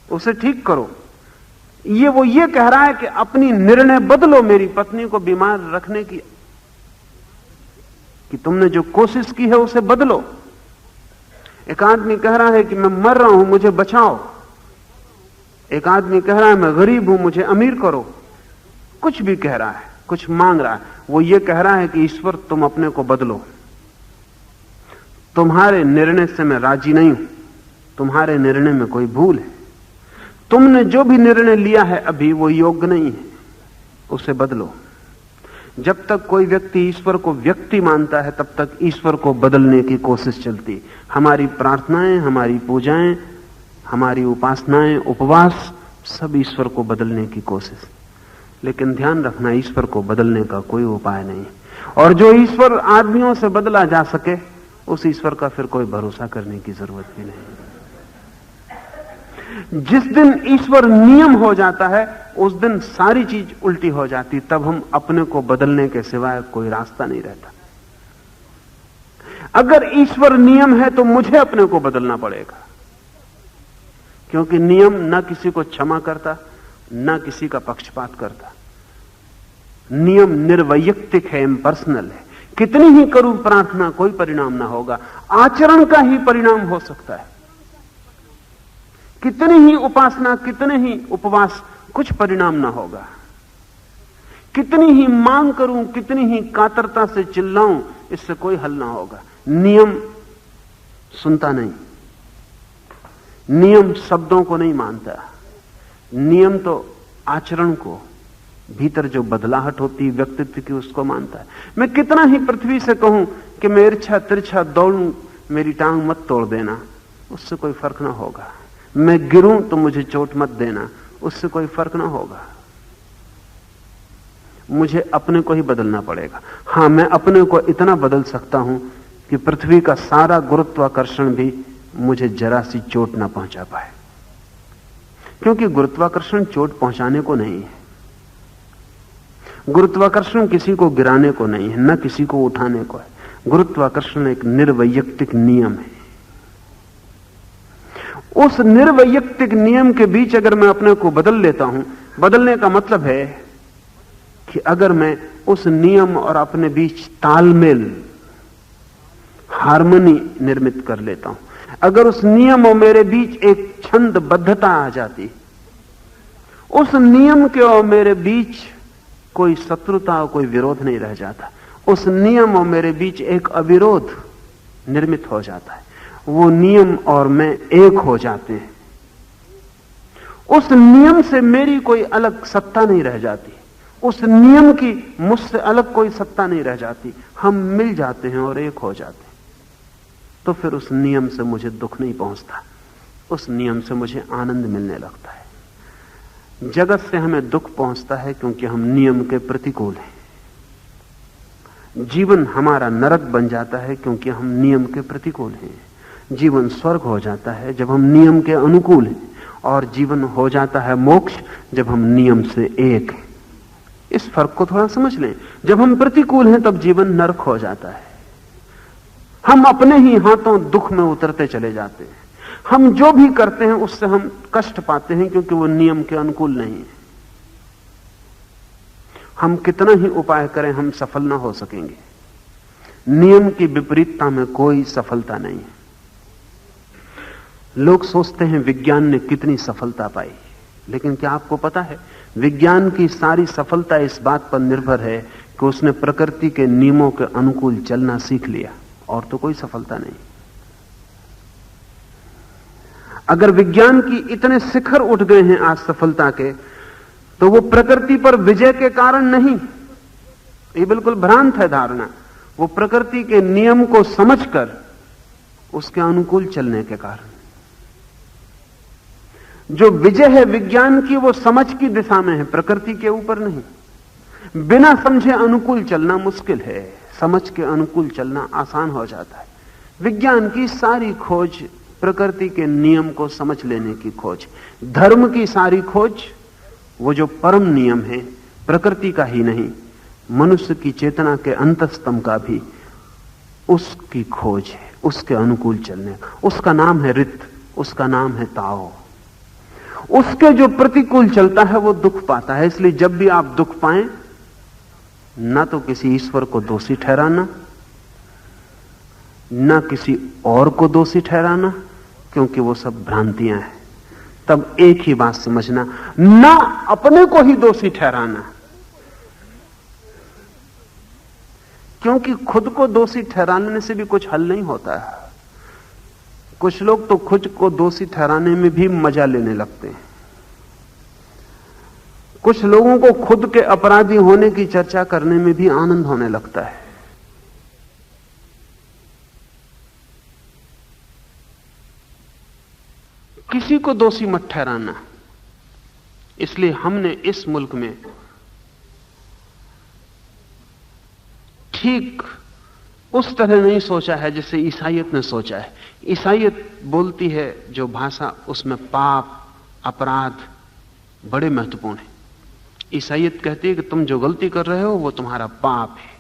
उसे ठीक करो, वो ये कह रहा है कि अपनी निर्णय बदलो मेरी पत्नी को बीमार रखने की, कि तुमने जो कोशिश की है उसे बदलो। एक आदमी कह रहा है कि मैं मर रहा हूं, मुझे बचाओ। एक आदमी कह रहा है मैं गरीब हूं, मुझे अमीर करो। कुछ भी कह रहा है, कुछ मांग रहा है, वो ये कह रहा है कि ईश्वर तुम अपने को बदलो, तुम्हारे निर्णय से मैं राजी नहीं हूं, तुम्हारे निर्णय में कोई भूल है, तुमने जो भी निर्णय लिया है अभी वो योग्य नहीं है, उसे बदलो। जब तक कोई व्यक्ति ईश्वर को व्यक्ति मानता है तब तक ईश्वर को बदलने की कोशिश चलती। हमारी प्रार्थनाएं, हमारी पूजाएं, हमारी उपासनाएं, उपवास, सब ईश्वर को बदलने की कोशिश। लेकिन ध्यान रखना, ईश्वर को बदलने का कोई उपाय नहीं, और जो ईश्वर आदमियों से बदला जा सके उस ईश्वर का फिर कोई भरोसा करने की जरूरत भी नहीं। जिस दिन ईश्वर नियम हो जाता है उस दिन सारी चीज उल्टी हो जाती, तब हम अपने को बदलने के सिवाय कोई रास्ता नहीं रहता। अगर ईश्वर नियम है तो मुझे अपने को बदलना पड़ेगा, क्योंकि नियम न किसी को क्षमा करता, न किसी का पक्षपात करता। नियम निर्वैयक्तिक है, इम्पर्सनल है। कितनी ही करूं प्रार्थना कोई परिणाम ना होगा, आचरण का ही परिणाम हो सकता है। कितनी ही उपासना, कितने ही उपवास, कुछ परिणाम ना होगा। कितनी ही मांग करूं, कितनी ही कातरता से चिल्लाऊं, इससे कोई हल ना होगा। नियम सुनता नहीं, नियम शब्दों को नहीं मानता, नियम तो आचरण को, भीतर जो बदलाहट होती है व्यक्तित्व की, उसको मानता है। मैं कितना ही पृथ्वी से कहूं कि मैं इर्छा तिरछा दौड़ूं, मेरी टांग मत तोड़ देना, उससे कोई फर्क ना होगा। मैं गिरूं तो मुझे चोट मत देना, उससे कोई फर्क ना होगा। मुझे अपने को ही बदलना पड़ेगा। हां, मैं अपने को इतना बदल सकता हूं कि पृथ्वी का सारा गुरुत्वाकर्षण भी मुझे जरा सी चोट ना पहुंचा पाए, क्योंकि गुरुत्वाकर्षण चोट पहुंचाने को नहीं है। गुरुत्वाकर्षण किसी को गिराने को नहीं है, न किसी को उठाने को है। गुरुत्वाकर्षण एक निर्वैयक्तिक नियम है। उस निर्वैयक्तिक नियम के बीच अगर मैं अपने को बदल लेता हूं, बदलने का मतलब है कि अगर मैं उस नियम और अपने बीच तालमेल, हार्मनी निर्मित कर लेता हूं, अगर उस नियम और मेरे बीच एक छंदबद्धता आ जाती, उस नियम के और मेरे बीच कोई शत्रुता और कोई विरोध नहीं रह जाता, उस नियम और मेरे बीच एक अविरोध निर्मित हो जाता है, वो नियम और मैं एक हो जाते हैं। उस नियम से मेरी कोई अलग सत्ता नहीं रह जाती, उस नियम की मुझसे अलग कोई सत्ता नहीं रह जाती। हम मिल जाते हैं और एक हो जाते हैं। तो फिर उस नियम से मुझे दुख नहीं पहुंचता, उस नियम से मुझे आनंद मिलने लगता है। जगत से हमें दुख पहुंचता है क्योंकि हम नियम के प्रतिकूल हैं। जीवन हमारा नरक बन जाता है क्योंकि हम नियम के प्रतिकूल हैं। जीवन स्वर्ग हो जाता है जब हम नियम के अनुकूल हैं, और जीवन हो जाता है मोक्ष जब हम नियम से एक हैं। इस फर्क को थोड़ा समझ लें। जब हम प्रतिकूल हैं तब जीवन नरक हो जाता है। हम अपने ही हाथों दुख में उतरते चले जाते हैं। हम जो भी करते हैं उससे हम कष्ट पाते हैं क्योंकि वो नियम के अनुकूल नहीं है। हम कितना ही उपाय करें हम सफल ना हो सकेंगे। नियम की विपरीतता में कोई सफलता नहीं है। लोग सोचते हैं विज्ञान ने कितनी सफलता पाई, लेकिन क्या आपको पता है विज्ञान की सारी सफलता इस बात पर निर्भर है कि उसने प्रकृति के नियमों के अनुकूल चलना सीख लिया, और तो कोई सफलता नहीं। अगर विज्ञान की इतने शिखर उठ गए हैं आज सफलता के, तो वो प्रकृति पर विजय के कारण नहीं। ये बिल्कुल भ्रांत है धारणा। वो प्रकृति के नियम को समझकर उसके अनुकूल चलने के कारण। जो विजय है विज्ञान की वो समझ की दिशा में है, प्रकृति के ऊपर नहीं। बिना समझे अनुकूल चलना मुश्किल है, समझ के अनुकूल चलना आसान हो जाता है। विज्ञान की सारी खोज प्रकृति के नियम को समझ लेने की खोज, धर्म की सारी खोज वो जो परम नियम है प्रकृति का ही नहीं, मनुष्य की चेतना के अंतस्तम का भी उसकी खोज है, उसके अनुकूल चलने का। उसका नाम है रित, उसका नाम है ताओ। उसके जो प्रतिकूल चलता है वो दुख पाता है। इसलिए जब भी आप दुख पाएं, ना तो किसी ईश्वर को दोषी ठहराना, ना किसी और को दोषी ठहराना, क्योंकि वो सब भ्रांतियां हैं। तब एक ही बात समझना, ना अपने को ही दोषी ठहराना, क्योंकि खुद को दोषी ठहराने से भी कुछ हल नहीं होता है। कुछ लोग तो खुद को दोषी ठहराने में भी मजा लेने लगते हैं। कुछ लोगों को खुद के अपराधी होने की चर्चा करने में भी आनंद होने लगता है। किसी को दोषी मत ठहराना। इसलिए हमने इस मुल्क में ठीक उस तरह नहीं सोचा है जैसे ईसाइयत ने सोचा है। ईसाइयत बोलती है जो भाषा, उसमें पाप, अपराध बड़े महत्वपूर्ण है। ईसाइयत कहती है कि तुम जो गलती कर रहे हो वो तुम्हारा पाप है।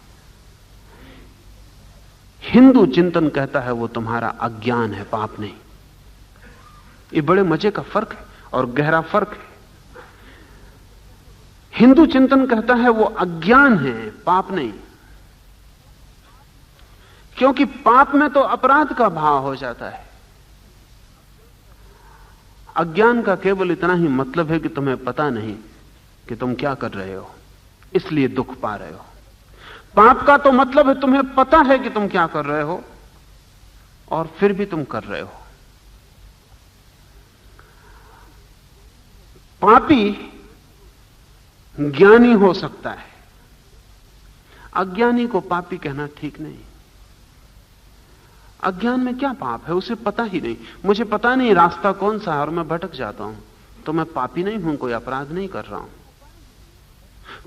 हिंदू चिंतन कहता है वो तुम्हारा अज्ञान है, पाप नहीं। ये बड़े मजे का फर्क है और गहरा फर्क है। हिंदू चिंतन कहता है वो अज्ञान है, पाप नहीं, क्योंकि पाप में तो अपराध का भाव हो जाता है। अज्ञान का केवल इतना ही मतलब है कि तुम्हें पता नहीं कि तुम क्या कर रहे हो, इसलिए दुख पा रहे हो। पाप का तो मतलब है तुम्हें पता है कि तुम क्या कर रहे हो और फिर भी तुम कर रहे हो। पापी ज्ञानी हो सकता है, अज्ञानी को पापी कहना ठीक नहीं। अज्ञान में क्या पाप है, उसे पता ही नहीं। मुझे पता नहीं रास्ता कौन सा है और मैं भटक जाता हूं, तो मैं पापी नहीं हूं, कोई अपराध नहीं कर रहा हूं।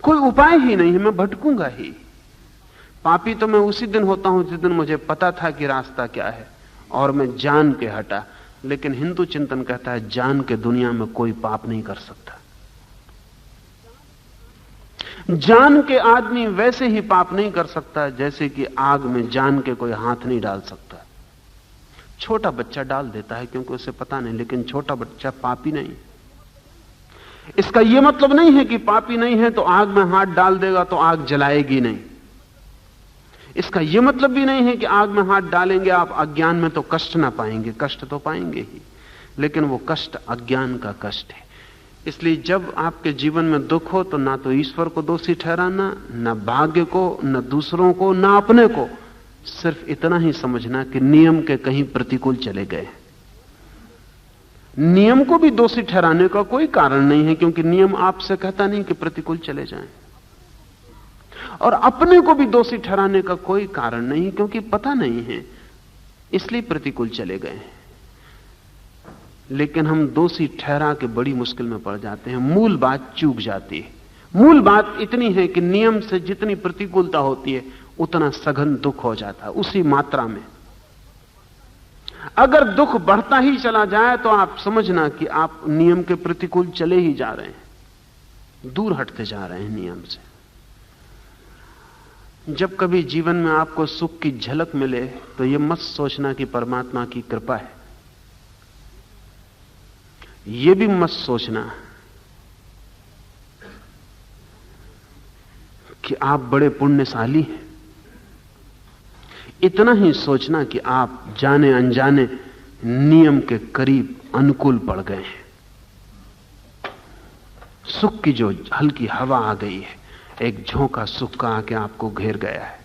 कोई उपाय ही नहीं है, मैं भटकूंगा ही। पापी तो मैं उसी दिन होता हूं जिस दिन मुझे पता था कि रास्ता क्या है और मैं जान के हटा। लेकिन हिंदू चिंतन कहता है जान के दुनिया में कोई पाप नहीं कर सकता। जान के आदमी वैसे ही पाप नहीं कर सकता जैसे कि आग में जान के कोई हाथ नहीं डाल सकता। छोटा बच्चा डाल देता है क्योंकि उसे पता नहीं, लेकिन छोटा बच्चा पापी नहीं। इसका यह मतलब नहीं है कि पापी नहीं है तो आग में हाथ डाल देगा तो आग जलाएगी नहीं। इसका यह मतलब भी नहीं है कि आग में हाथ डालेंगे आप अज्ञान में तो कष्ट ना पाएंगे, कष्ट तो पाएंगे ही, लेकिन वो कष्ट अज्ञान का कष्ट है। इसलिए जब आपके जीवन में दुख हो तो ना तो ईश्वर को दोषी ठहराना, ना भाग्य को, ना दूसरों को, ना अपने को। सिर्फ इतना ही समझना कि नियम के कहीं प्रतिकूल चले गए। नियम को भी दोषी ठहराने का कोई कारण नहीं है, क्योंकि नियम आपसे कहता नहीं कि प्रतिकूल चले जाएं। और अपने को भी दोषी ठहराने का कोई कारण नहीं, क्योंकि पता नहीं है, इसलिए प्रतिकूल चले गए। लेकिन हम दोषी ठहरा के बड़ी मुश्किल में पड़ जाते हैं, मूल बात चूक जाती है। मूल बात इतनी है कि नियम से जितनी प्रतिकूलता होती है उतना सघन दुख हो जाता है, उसी मात्रा में। अगर दुख बढ़ता ही चला जाए तो आप समझना कि आप नियम के प्रतिकूल चले ही जा रहे हैं, दूर हटते जा रहे हैं नियम से। जब कभी जीवन में आपको सुख की झलक मिले तो यह मत सोचना कि परमात्मा की कृपा है। यह भी मत सोचना कि आप बड़े पुण्यशाली हैं। इतना ही सोचना कि आप जाने अनजाने नियम के करीब अनुकूल पड़ गए हैं। सुख की जो हल्की हवा आ गई है, एक झोंका सुख का आके आपको घेर गया है।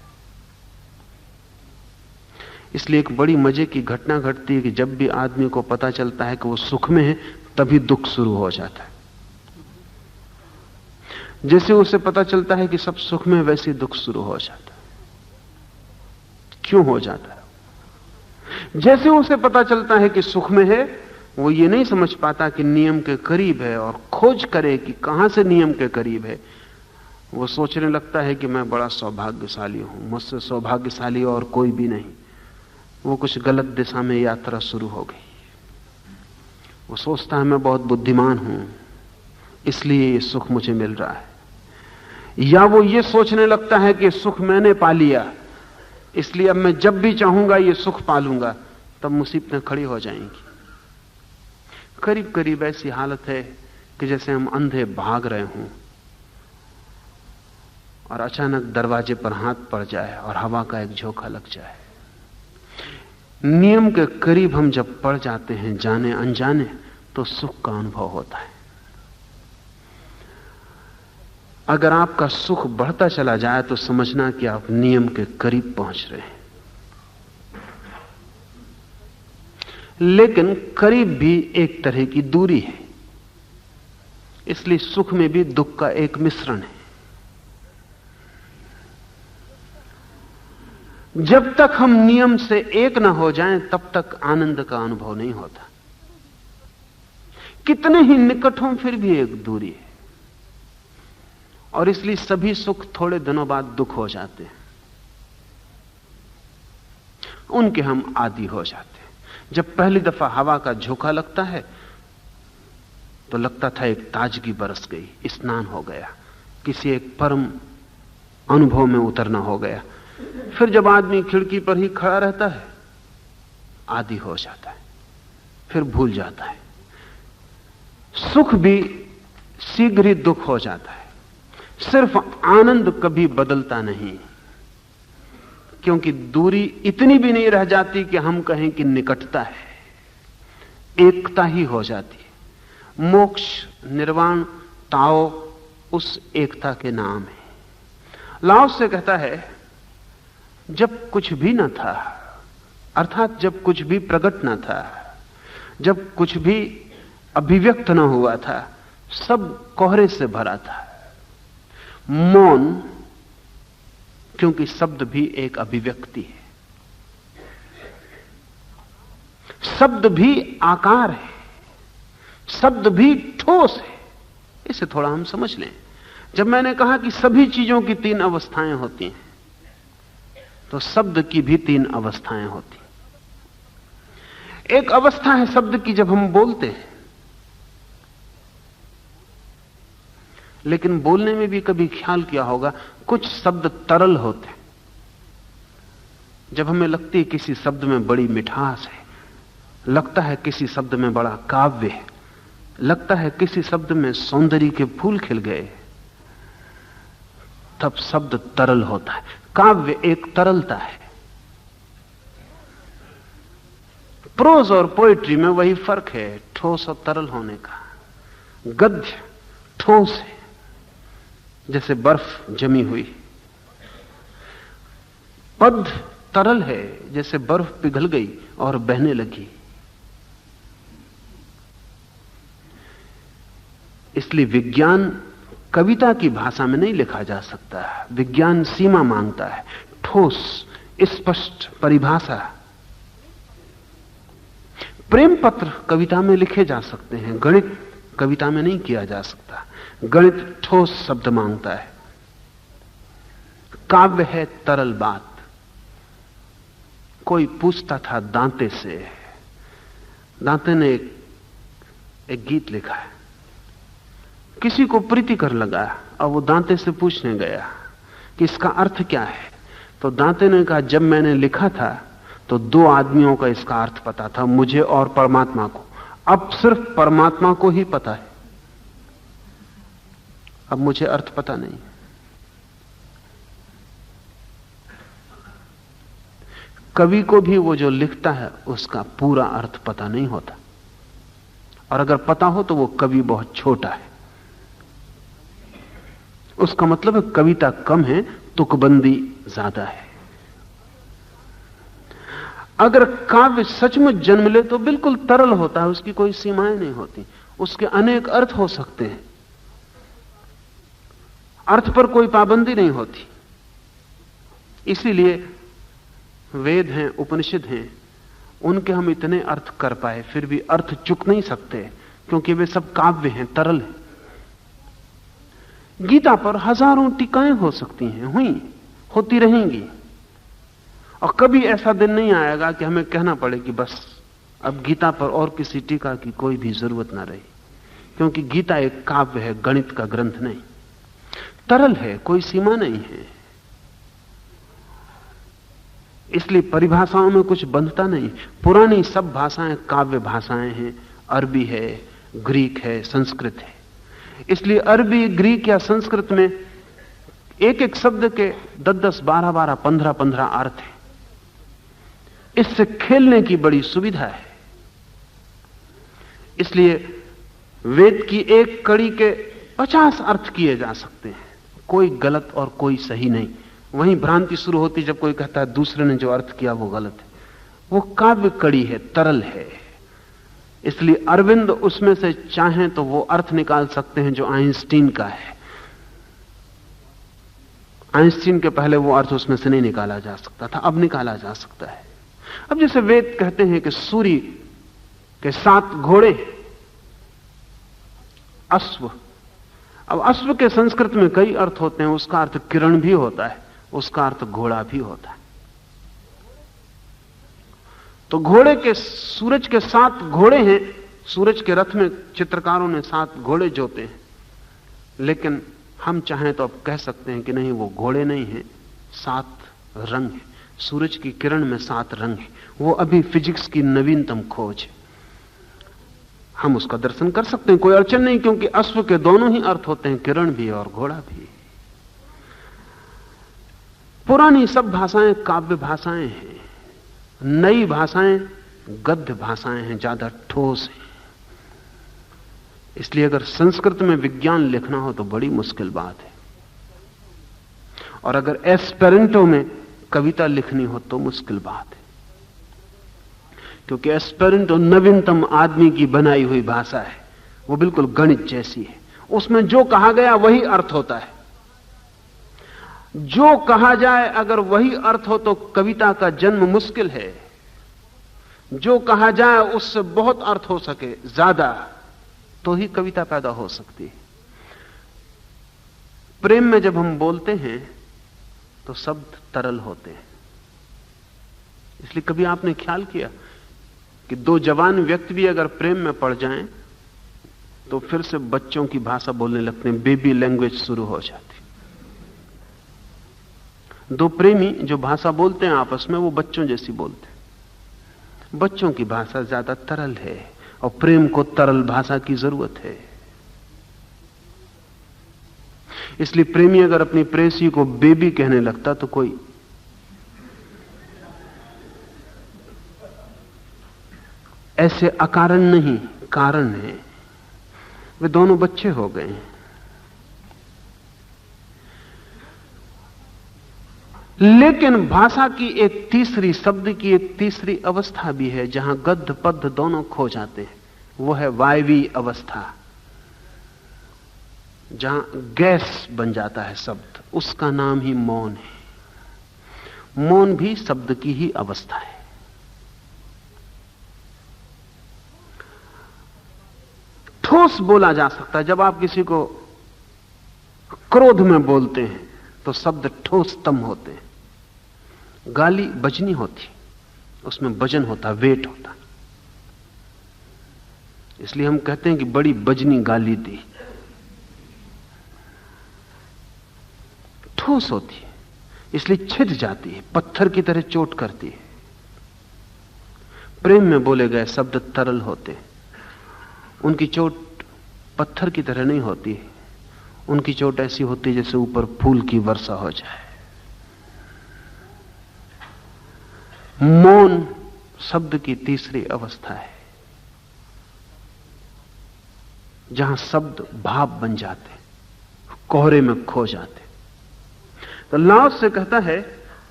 इसलिए एक बड़ी मजे की घटना घटती है कि जब भी आदमी को पता चलता है कि वो सुख में है, तभी दुख शुरू हो जाता है। जैसे उसे पता चलता है कि सब सुख में, वैसे दुख शुरू हो जाता है। क्यों हो जाता है? जैसे उसे पता चलता है कि सुख में है, वो ये नहीं समझ पाता कि नियम के करीब है और खोज करे कि कहां से नियम के करीब है। वो सोचने लगता है कि मैं बड़ा सौभाग्यशाली हूं, मुझसे सौभाग्यशाली और कोई भी नहीं। वो कुछ गलत दिशा में यात्रा शुरू हो गई। वो सोचता है मैं बहुत बुद्धिमान हूं, इसलिए ये सुख मुझे मिल रहा है। या वो ये सोचने लगता है कि सुख मैंने पा लिया, इसलिए अब मैं जब भी चाहूंगा ये सुख पालूंगा, तब मुसीबतें खड़ी हो जाएंगी। करीब करीब ऐसी हालत है कि जैसे हम अंधे भाग रहे हों और अचानक दरवाजे पर हाथ पड़ जाए और हवा का एक झोंका लग जाए। नियम के करीब हम जब पड़ जाते हैं जाने अनजाने, तो सुख का अनुभव होता है। अगर आपका सुख बढ़ता चला जाए तो समझना कि आप नियम के करीब पहुंच रहे हैं। लेकिन करीब भी एक तरह की दूरी है, इसलिए सुख में भी दुख का एक मिश्रण है। जब तक हम नियम से एक न हो जाएं, तब तक आनंद का अनुभव नहीं होता। कितने ही निकट हों, फिर भी एक दूरी है, और इसलिए सभी सुख थोड़े दिनों बाद दुख हो जाते हैं, उनके हम आदी हो जाते हैं। जब पहली दफा हवा का झोंका लगता है तो लगता था एक ताजगी बरस गई, स्नान हो गया, किसी एक परम अनुभव में उतरना हो गया। फिर जब आदमी खिड़की पर ही खड़ा रहता है, आदी हो जाता है, फिर भूल जाता है। सुख भी शीघ्र ही दुख हो जाता है। सिर्फ आनंद कभी बदलता नहीं, क्योंकि दूरी इतनी भी नहीं रह जाती कि हम कहें कि निकटता है, एकता ही हो जाती है। मोक्ष, निर्वाण, ताओ उस एकता के नाम है। लाओ से कहता है, जब कुछ भी न था, अर्थात जब कुछ भी प्रकट न था, जब कुछ भी अभिव्यक्त न हुआ था, सब कोहरे से भरा था। मौन, क्योंकि शब्द भी एक अभिव्यक्ति है, शब्द भी आकार है, शब्द भी ठोस है। इसे थोड़ा हम समझ लें। जब मैंने कहा कि सभी चीजों की तीन अवस्थाएं होती हैं, तो शब्द की भी तीन अवस्थाएं होती। एक अवस्था है शब्द की जब हम बोलते हैं, लेकिन बोलने में भी कभी ख्याल किया होगा, कुछ शब्द तरल होते हैं। जब हमें लगती है किसी शब्द में बड़ी मिठास है, लगता है किसी शब्द में बड़ा काव्य है, लगता है किसी शब्द में सौंदर्य के फूल खिल गए, तब शब्द तरल होता है। काव्य एक तरलता है। प्रोज और पोएट्री में वही फर्क है, ठोस और तरल होने का। गद्य ठोस है, जैसे बर्फ जमी हुई। पद तरल है, जैसे बर्फ पिघल गई और बहने लगी। इसलिए विज्ञान कविता की भाषा में नहीं लिखा जा सकता। विज्ञान सीमा मांगता है, ठोस स्पष्ट परिभाषा। प्रेम पत्र कविता में लिखे जा सकते हैं, गणित कविता में नहीं किया जा सकता। गणित ठोस शब्द मांगता है। काव्य है तरल बात। कोई पूछता था दांते से, दांते ने एक गीत लिखा है, किसी को प्रीतिकर लगा और वो दांते से पूछने गया कि इसका अर्थ क्या है। तो दांते ने कहा, जब मैंने लिखा था तो दो आदमियों का इसका अर्थ पता था, मुझे और परमात्मा को। अब सिर्फ परमात्मा को ही पता है, अब मुझे अर्थ पता नहीं। कवि को भी वो जो लिखता है उसका पूरा अर्थ पता नहीं होता, और अगर पता हो तो वो कवि बहुत छोटा है। उसका मतलब है कविता कम है, तुकबंदी ज्यादा है। अगर काव्य सचमुच जन्म ले तो बिल्कुल तरल होता है, उसकी कोई सीमाएं नहीं होती, उसके अनेक अर्थ हो सकते हैं, अर्थ पर कोई पाबंदी नहीं होती। इसीलिए वेद हैं, उपनिषद हैं, उनके हम इतने अर्थ कर पाए, फिर भी अर्थ चुक नहीं सकते, क्योंकि वे सब काव्य हैं, तरल हैं। गीता पर हजारों टीकाएं हो सकती हैं, हुई, होती रहेंगी, और कभी ऐसा दिन नहीं आएगा कि हमें कहना पड़े कि बस अब गीता पर और किसी टीका की कोई भी जरूरत ना रही, क्योंकि गीता एक काव्य है, गणित का ग्रंथ नहीं। तरल है, कोई सीमा नहीं है। इसलिए परिभाषाओं में कुछ बंधता नहीं। पुरानी सब भाषाएं काव्य भाषाएं हैं, अरबी है, ग्रीक है, संस्कृत है। इसलिए अरबी, ग्रीक या संस्कृत में एक एक शब्द के 10-10, 12-12, 15-15 अर्थ है। इससे खेलने की बड़ी सुविधा है। इसलिए वेद की एक कड़ी के 50 अर्थ किए जा सकते हैं, कोई गलत और कोई सही नहीं। वहीं भ्रांति शुरू होती जब कोई कहता है दूसरे ने जो अर्थ किया वो गलत है। वो काव्य कड़ी है, तरल है। इसलिए अरविंद उसमें से चाहें तो वो अर्थ निकाल सकते हैं जो आइंस्टीन का है। आइंस्टीन के पहले वो अर्थ उसमें से नहीं निकाला जा सकता था, अब निकाला जा सकता है। अब जैसे वेद कहते हैं कि सूर्य के 7 घोड़े, अश्व। अब अश्व के संस्कृत में कई अर्थ होते हैं। उसका अर्थ किरण भी होता है, उसका अर्थ घोड़ा भी होता है। तो घोड़े के, सूरज के 7 घोड़े हैं। सूरज के रथ में चित्रकारों ने 7 घोड़े जोते हैं, लेकिन हम चाहें तो अब कह सकते हैं कि नहीं, वो घोड़े नहीं हैं, 7 रंग हैं। सूरज की किरण में 7 रंग हैं। वो अभी फिजिक्स की नवीनतम खोज है। हम उसका दर्शन कर सकते हैं, कोई अड़चन नहीं, क्योंकि अश्व के दोनों ही अर्थ होते हैं, किरण भी और घोड़ा भी। पुरानी सब भाषाएं काव्य भाषाएं हैं, नई भाषाएं गद्य भाषाएं हैं, ज्यादा ठोस हैं। इसलिए अगर संस्कृत में विज्ञान लिखना हो तो बड़ी मुश्किल बात है, और अगर एस्पेरेंटो में कविता लिखनी हो तो मुश्किल बात है, क्योंकि एस्पेरेंटो नवीनतम आदमी की बनाई हुई भाषा है। वो बिल्कुल गणित जैसी है। उसमें जो कहा गया वही अर्थ होता है। जो कहा जाए अगर वही अर्थ हो तो कविता का जन्म मुश्किल है। जो कहा जाए उससे बहुत अर्थ हो सके, ज्यादा, तो ही कविता पैदा हो सकती है। प्रेम में जब हम बोलते हैं तो शब्द तरल होते हैं। इसलिए कभी आपने ख्याल किया कि 2 जवान व्यक्ति भी अगर प्रेम में पड़ जाएं तो फिर से बच्चों की भाषा बोलने लगते हैं, बेबी लैंग्वेज शुरू हो जाती। 2 प्रेमी जो भाषा बोलते हैं आपस में, वो बच्चों जैसी बोलते हैं। बच्चों की भाषा ज्यादा तरल है, और प्रेम को तरल भाषा की जरूरत है। इसलिए प्रेमी अगर अपनी प्रेसी को बेबी कहने लगता तो कोई ऐसे अकारण नहीं, कारण है। वे दोनों बच्चे हो गए हैं। लेकिन भाषा की एक तीसरी, शब्द की एक तीसरी अवस्था भी है जहां गद्य पद्य दोनों खो जाते हैं। वो है वायवी अवस्था, जहां गैस बन जाता है शब्द। उसका नाम ही मौन है। मौन भी शब्द की ही अवस्था है। ठोस बोला जा सकता है। जब आप किसी को क्रोध में बोलते हैं तो शब्द ठोसतम होते हैं। गाली बजनी होती, उसमें वजन होता, वेट होता। इसलिए हम कहते हैं कि बड़ी बजनी गाली दी। ठोस होती है, इसलिए छिद जाती है, पत्थर की तरह चोट करती है। प्रेम में बोले गए शब्द तरल होते हैं। उनकी चोट पत्थर की तरह नहीं होती है। उनकी चोट ऐसी होती है जैसे ऊपर फूल की वर्षा हो जाए। मौन शब्द की तीसरी अवस्था है, जहां शब्द भाव बन जाते, कोहरे में खो जाते। तो लाओ से कहता है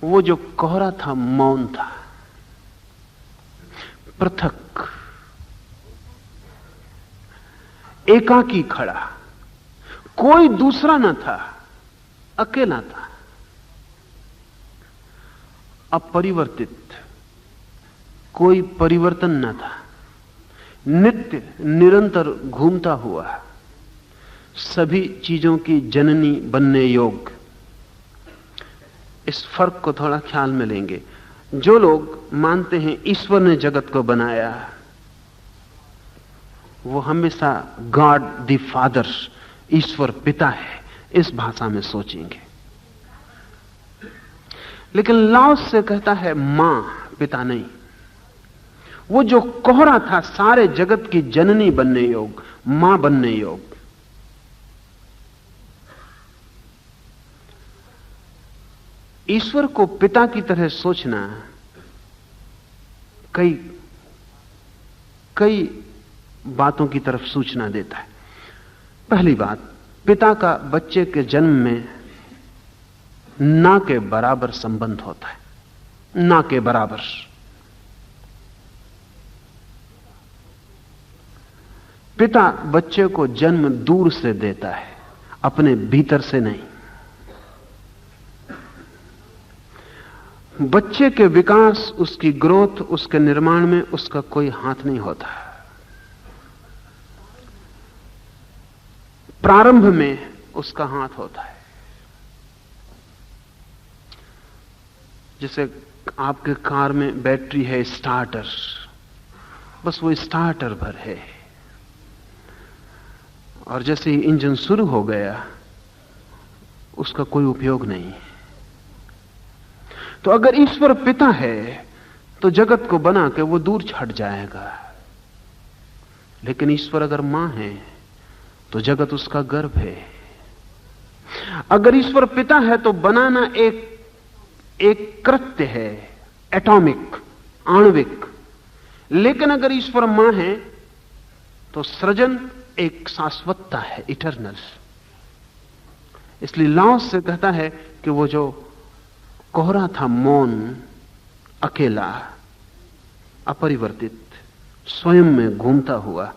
वो जो कोहरा था मौन था, पृथक, एकाकी खड़ा, कोई दूसरा न था, अकेला था, अपरिवर्तित, कोई परिवर्तन न था, नित्य निरंतर घूमता हुआ, सभी चीजों की जननी बनने योग्य। इस फर्क को थोड़ा ख्याल में लेंगे। जो लोग मानते हैं ईश्वर ने जगत को बनाया, वो हमेशा गॉड द फादर, ईश्वर पिता है, इस भाषा में सोचेंगे। लेकिन लाओस से कहता है मां, पिता नहीं। वो जो कोहरा था सारे जगत की जननी बनने योग, मां बनने योग, ईश्वर को पिता की तरह सोचना कई बातों की तरफ सूचना देता है। पहली बात, पिता का बच्चे के जन्म में ना के बराबर संबंध होता है, ना के बराबर। पिता बच्चे को जन्म दूर से देता है, अपने भीतर से नहीं। बच्चे के विकास, उसकी ग्रोथ, उसके निर्माण में उसका कोई हाथ नहीं होता। प्रारंभ में उसका हाथ होता है। जैसे आपके कार में बैटरी है, स्टार्टर, बस वो स्टार्टर भर है, और जैसे ही इंजन शुरू हो गया उसका कोई उपयोग नहीं। तो अगर ईश्वर पिता है तो जगत को बना के वो दूर छट जाएगा, लेकिन ईश्वर अगर मां है तो जगत उसका गर्भ है। अगर ईश्वर पिता है तो बनाना एक कृत्य है, एटॉमिक, आणविक। लेकिन अगर ईश्वर मां है तो सृजन एक शाश्वतता है, इटरनल। इसलिए लाओस से कहता है कि वो जो कोहरा था, मौन, अकेला, अपरिवर्तित, स्वयं में घूमता हुआ,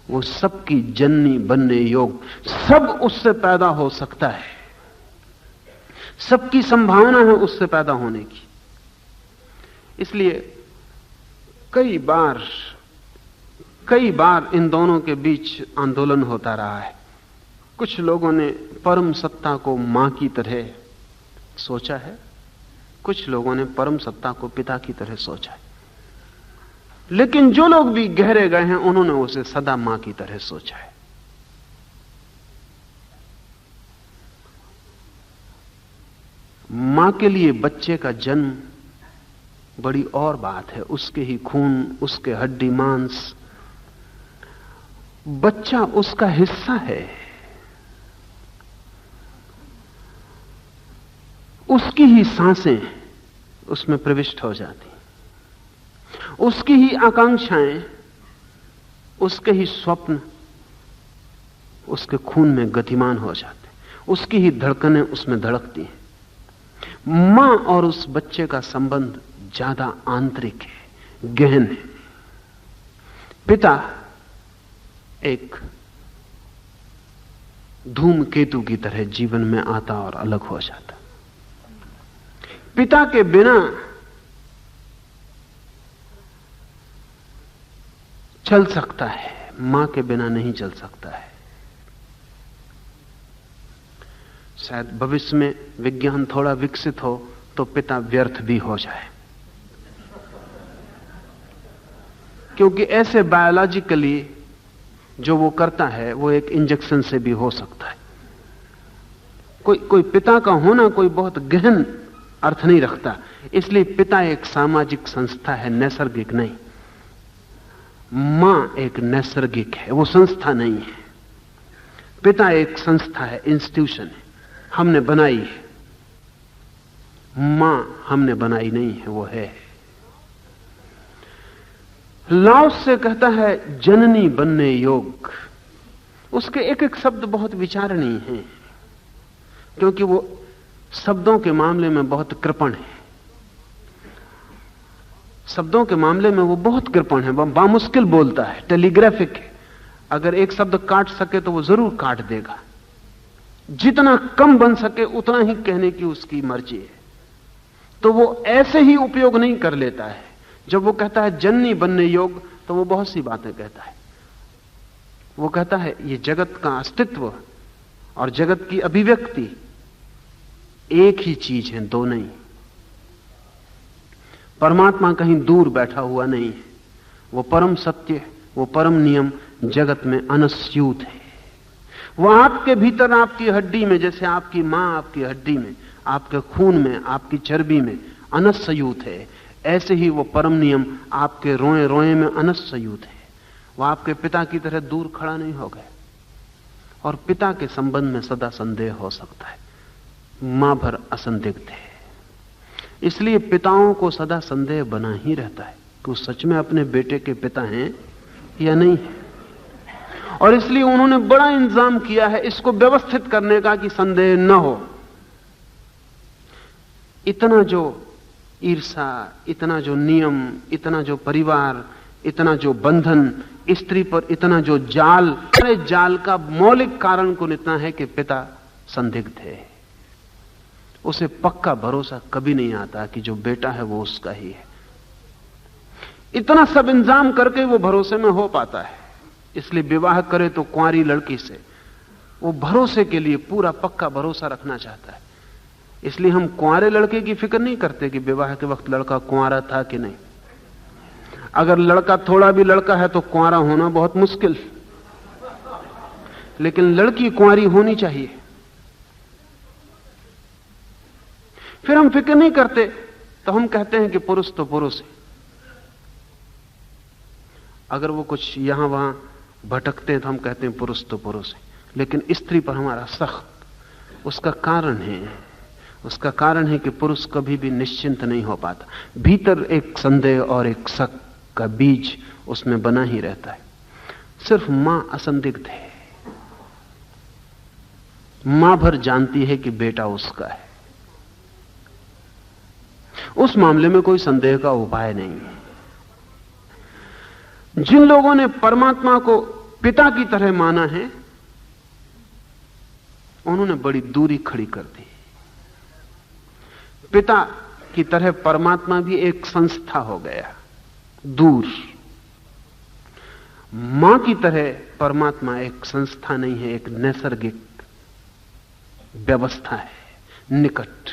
वो सबकी जननी बनने योग, सब उससे पैदा हो सकता है, सबकी संभावना है उससे पैदा होने की। इसलिए कई बार इन दोनों के बीच आंदोलन होता रहा है। कुछ लोगों ने परम सत्ता को मां की तरह सोचा है, कुछ लोगों ने परम सत्ता को पिता की तरह सोचा है। लेकिन जो लोग भी गहरे गए हैं उन्होंने उसे सदा मां की तरह सोचा है। मां के लिए बच्चे का जन्म बड़ी और बात है, उसके ही खून, उसके हड्डी मांस, बच्चा उसका हिस्सा है, उसकी ही सांसें उसमें प्रविष्ट हो जाती, उसकी ही आकांक्षाएं, उसके ही स्वप्न उसके खून में गतिमान हो जाते, उसकी ही धड़कनें उसमें धड़कती हैं। मां और उस बच्चे का संबंध ज्यादा आंतरिक है, गहन है। पिता एक धूमकेतु की तरह जीवन में आता और अलग हो जाता। पिता के बिना चल सकता है, मां के बिना नहीं चल सकता है। शायद भविष्य में विज्ञान थोड़ा विकसित हो तो पिता व्यर्थ भी हो जाए, क्योंकि ऐसे बायोलॉजिकली जो वो करता है वो एक इंजेक्शन से भी हो सकता है। कोई पिता का होना कोई बहुत गहन अर्थ नहीं रखता। इसलिए पिता एक सामाजिक संस्था है, नैसर्गिक नहीं। मां एक नैसर्गिक है, वो संस्था नहीं है। पिता एक संस्था है, इंस्टीट्यूशन है, हमने बनाई है। मां हमने बनाई नहीं है, वो है। लाओस से कहता है जननी बनने योग। उसके एक एक शब्द बहुत विचारणीय हैं, क्योंकि वो शब्दों के मामले में बहुत कृपण है। शब्दों के मामले में वो बहुत कृपण है, वह बामुश्किल बोलता है, टेलीग्राफिक है। अगर एक शब्द काट सके तो वो जरूर काट देगा। जितना कम बन सके उतना ही कहने की उसकी मर्जी है। तो वो ऐसे ही उपयोग नहीं कर लेता है। जब वो कहता है जननी बनने योग, तो वो बहुत सी बातें कहता है। वो कहता है ये जगत का अस्तित्व और जगत की अभिव्यक्ति एक ही चीज है, दो नहीं। परमात्मा कहीं दूर बैठा हुआ नहीं है। वो परम सत्य, वो परम नियम जगत में अनस्यूत है। वो आपके भीतर, आपकी हड्डी में, जैसे आपकी मां आपकी हड्डी में, आपके खून में, आपकी चर्बी में अनसयूत है, ऐसे ही वो परम नियम आपके रोए रोए में अनसयूत है। वो आपके पिता की तरह दूर खड़ा नहीं हो गए। और पिता के संबंध में सदा संदेह हो सकता है, मां भर असंदिग्ध है। इसलिए पिताओं को सदा संदेह बना ही रहता है कि वो सच में अपने बेटे के पिता हैं या नहीं है। और इसलिए उन्होंने बड़ा इंतजाम किया है इसको व्यवस्थित करने का कि संदेह न हो। इतना जो ईर्षा, इतना जो नियम, इतना जो परिवार, इतना जो बंधन, स्त्री पर इतना जो जाल, सारे जाल का मौलिक कारण कौन इतना है कि पिता संदिग्ध है। उसे पक्का भरोसा कभी नहीं आता कि जो बेटा है वो उसका ही है। इतना सब इंतजाम करके वो भरोसे में हो पाता है। इसलिए विवाह करे तो कुंवारी लड़की से, वो भरोसे के लिए पूरा पक्का भरोसा रखना चाहता है। इसलिए हम कुंवारे लड़के की फिक्र नहीं करते कि विवाह के वक्त लड़का कुंवारा था कि नहीं। अगर लड़का थोड़ा भी लड़का है तो कुंवारा होना बहुत मुश्किल, लेकिन लड़की कुंवारी होनी चाहिए। फिर हम फिक्र नहीं करते, तो हम कहते हैं कि पुरुष तो पुरुष है। अगर वो कुछ यहां वहां भटकते हैं तो हम कहते हैं पुरुष तो पुरुष है। लेकिन स्त्री पर हमारा सख्त, उसका कारण है कि पुरुष कभी भी निश्चिंत नहीं हो पाता। भीतर एक संदेह और एक शक का बीज उसमें बना ही रहता है। सिर्फ मां असंदिग्ध है, मां भर जानती है कि बेटा उसका है। उस मामले में कोई संदेह का उपाय नहीं है। जिन लोगों ने परमात्मा को पिता की तरह माना है, उन्होंने बड़ी दूरी खड़ी कर दी। पिता की तरह परमात्मा भी एक संस्था हो गया, दूर। मां की तरह परमात्मा एक संस्था नहीं है, एक नैसर्गिक व्यवस्था है, निकट।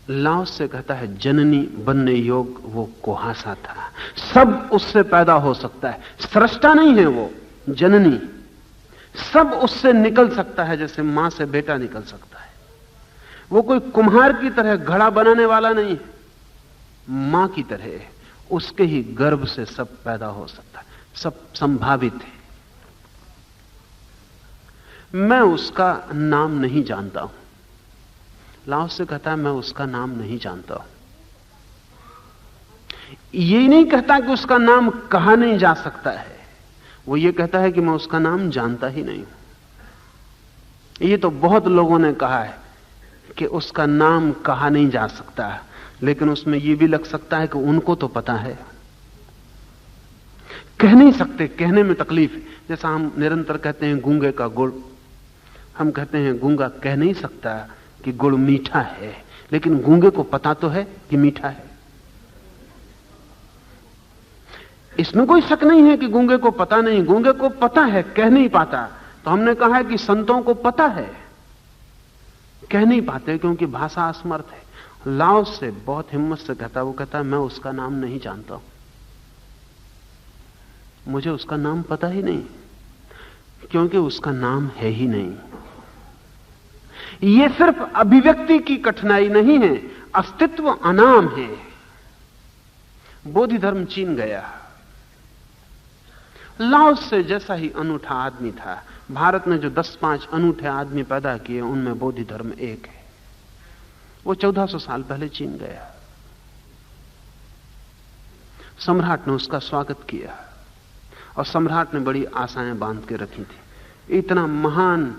लाओस से कहता है जननी बनने योग वो कुहासा था। सब उससे पैदा हो सकता है, सृष्टा नहीं है वो, जननी। सब उससे निकल सकता है, जैसे मां से बेटा निकल सकता है। वो कोई कुम्हार की तरह घड़ा बनाने वाला नहीं है, मां की तरह उसके ही गर्भ से सब पैदा हो सकता है, सब संभावित है। मैं उसका नाम नहीं जानता हूं। लाओस से कहता है मैं उसका नाम नहीं जानता हूं। ये नहीं कहता कि उसका नाम कहा नहीं जा सकता है, वो ये कहता है कि मैं उसका नाम जानता ही नहीं हूं। ये तो बहुत लोगों ने कहा है कि उसका नाम कहा नहीं जा सकता, लेकिन उसमें यह भी लग सकता है कि उनको तो पता है, कह नहीं सकते, कहने में तकलीफ है। जैसा हम निरंतर कहते हैं गूंगे का गुड़, हम कहते हैं गूंगा कह नहीं सकता कि गुड़ मीठा है, लेकिन गूंगे को पता तो है कि मीठा है। इसमें कोई शक नहीं है कि गूंगे को पता नहीं, गूंगे को पता है, कह नहीं पाता। तो हमने कहा है कि संतों को पता है, कह नहीं पाते क्योंकि भाषा असमर्थ है। लाओस से बहुत हिम्मत से कहता, वो कहता है मैं उसका नाम नहीं जानता हूं, मुझे उसका नाम पता ही नहीं, क्योंकि उसका नाम है ही नहीं। यह सिर्फ अभिव्यक्ति की कठिनाई नहीं है, अस्तित्व अनाम है। बोधि धर्म चीन गया। लाओस से जैसा ही अनूठा आदमी था, भारत ने जो 10-5 अनूठे आदमी पैदा किए उनमें बोधि धर्म एक है। वो 1400 साल पहले चीन गया। सम्राट ने उसका स्वागत किया और सम्राट ने बड़ी आशाएं बांध के रखी थी। इतना महान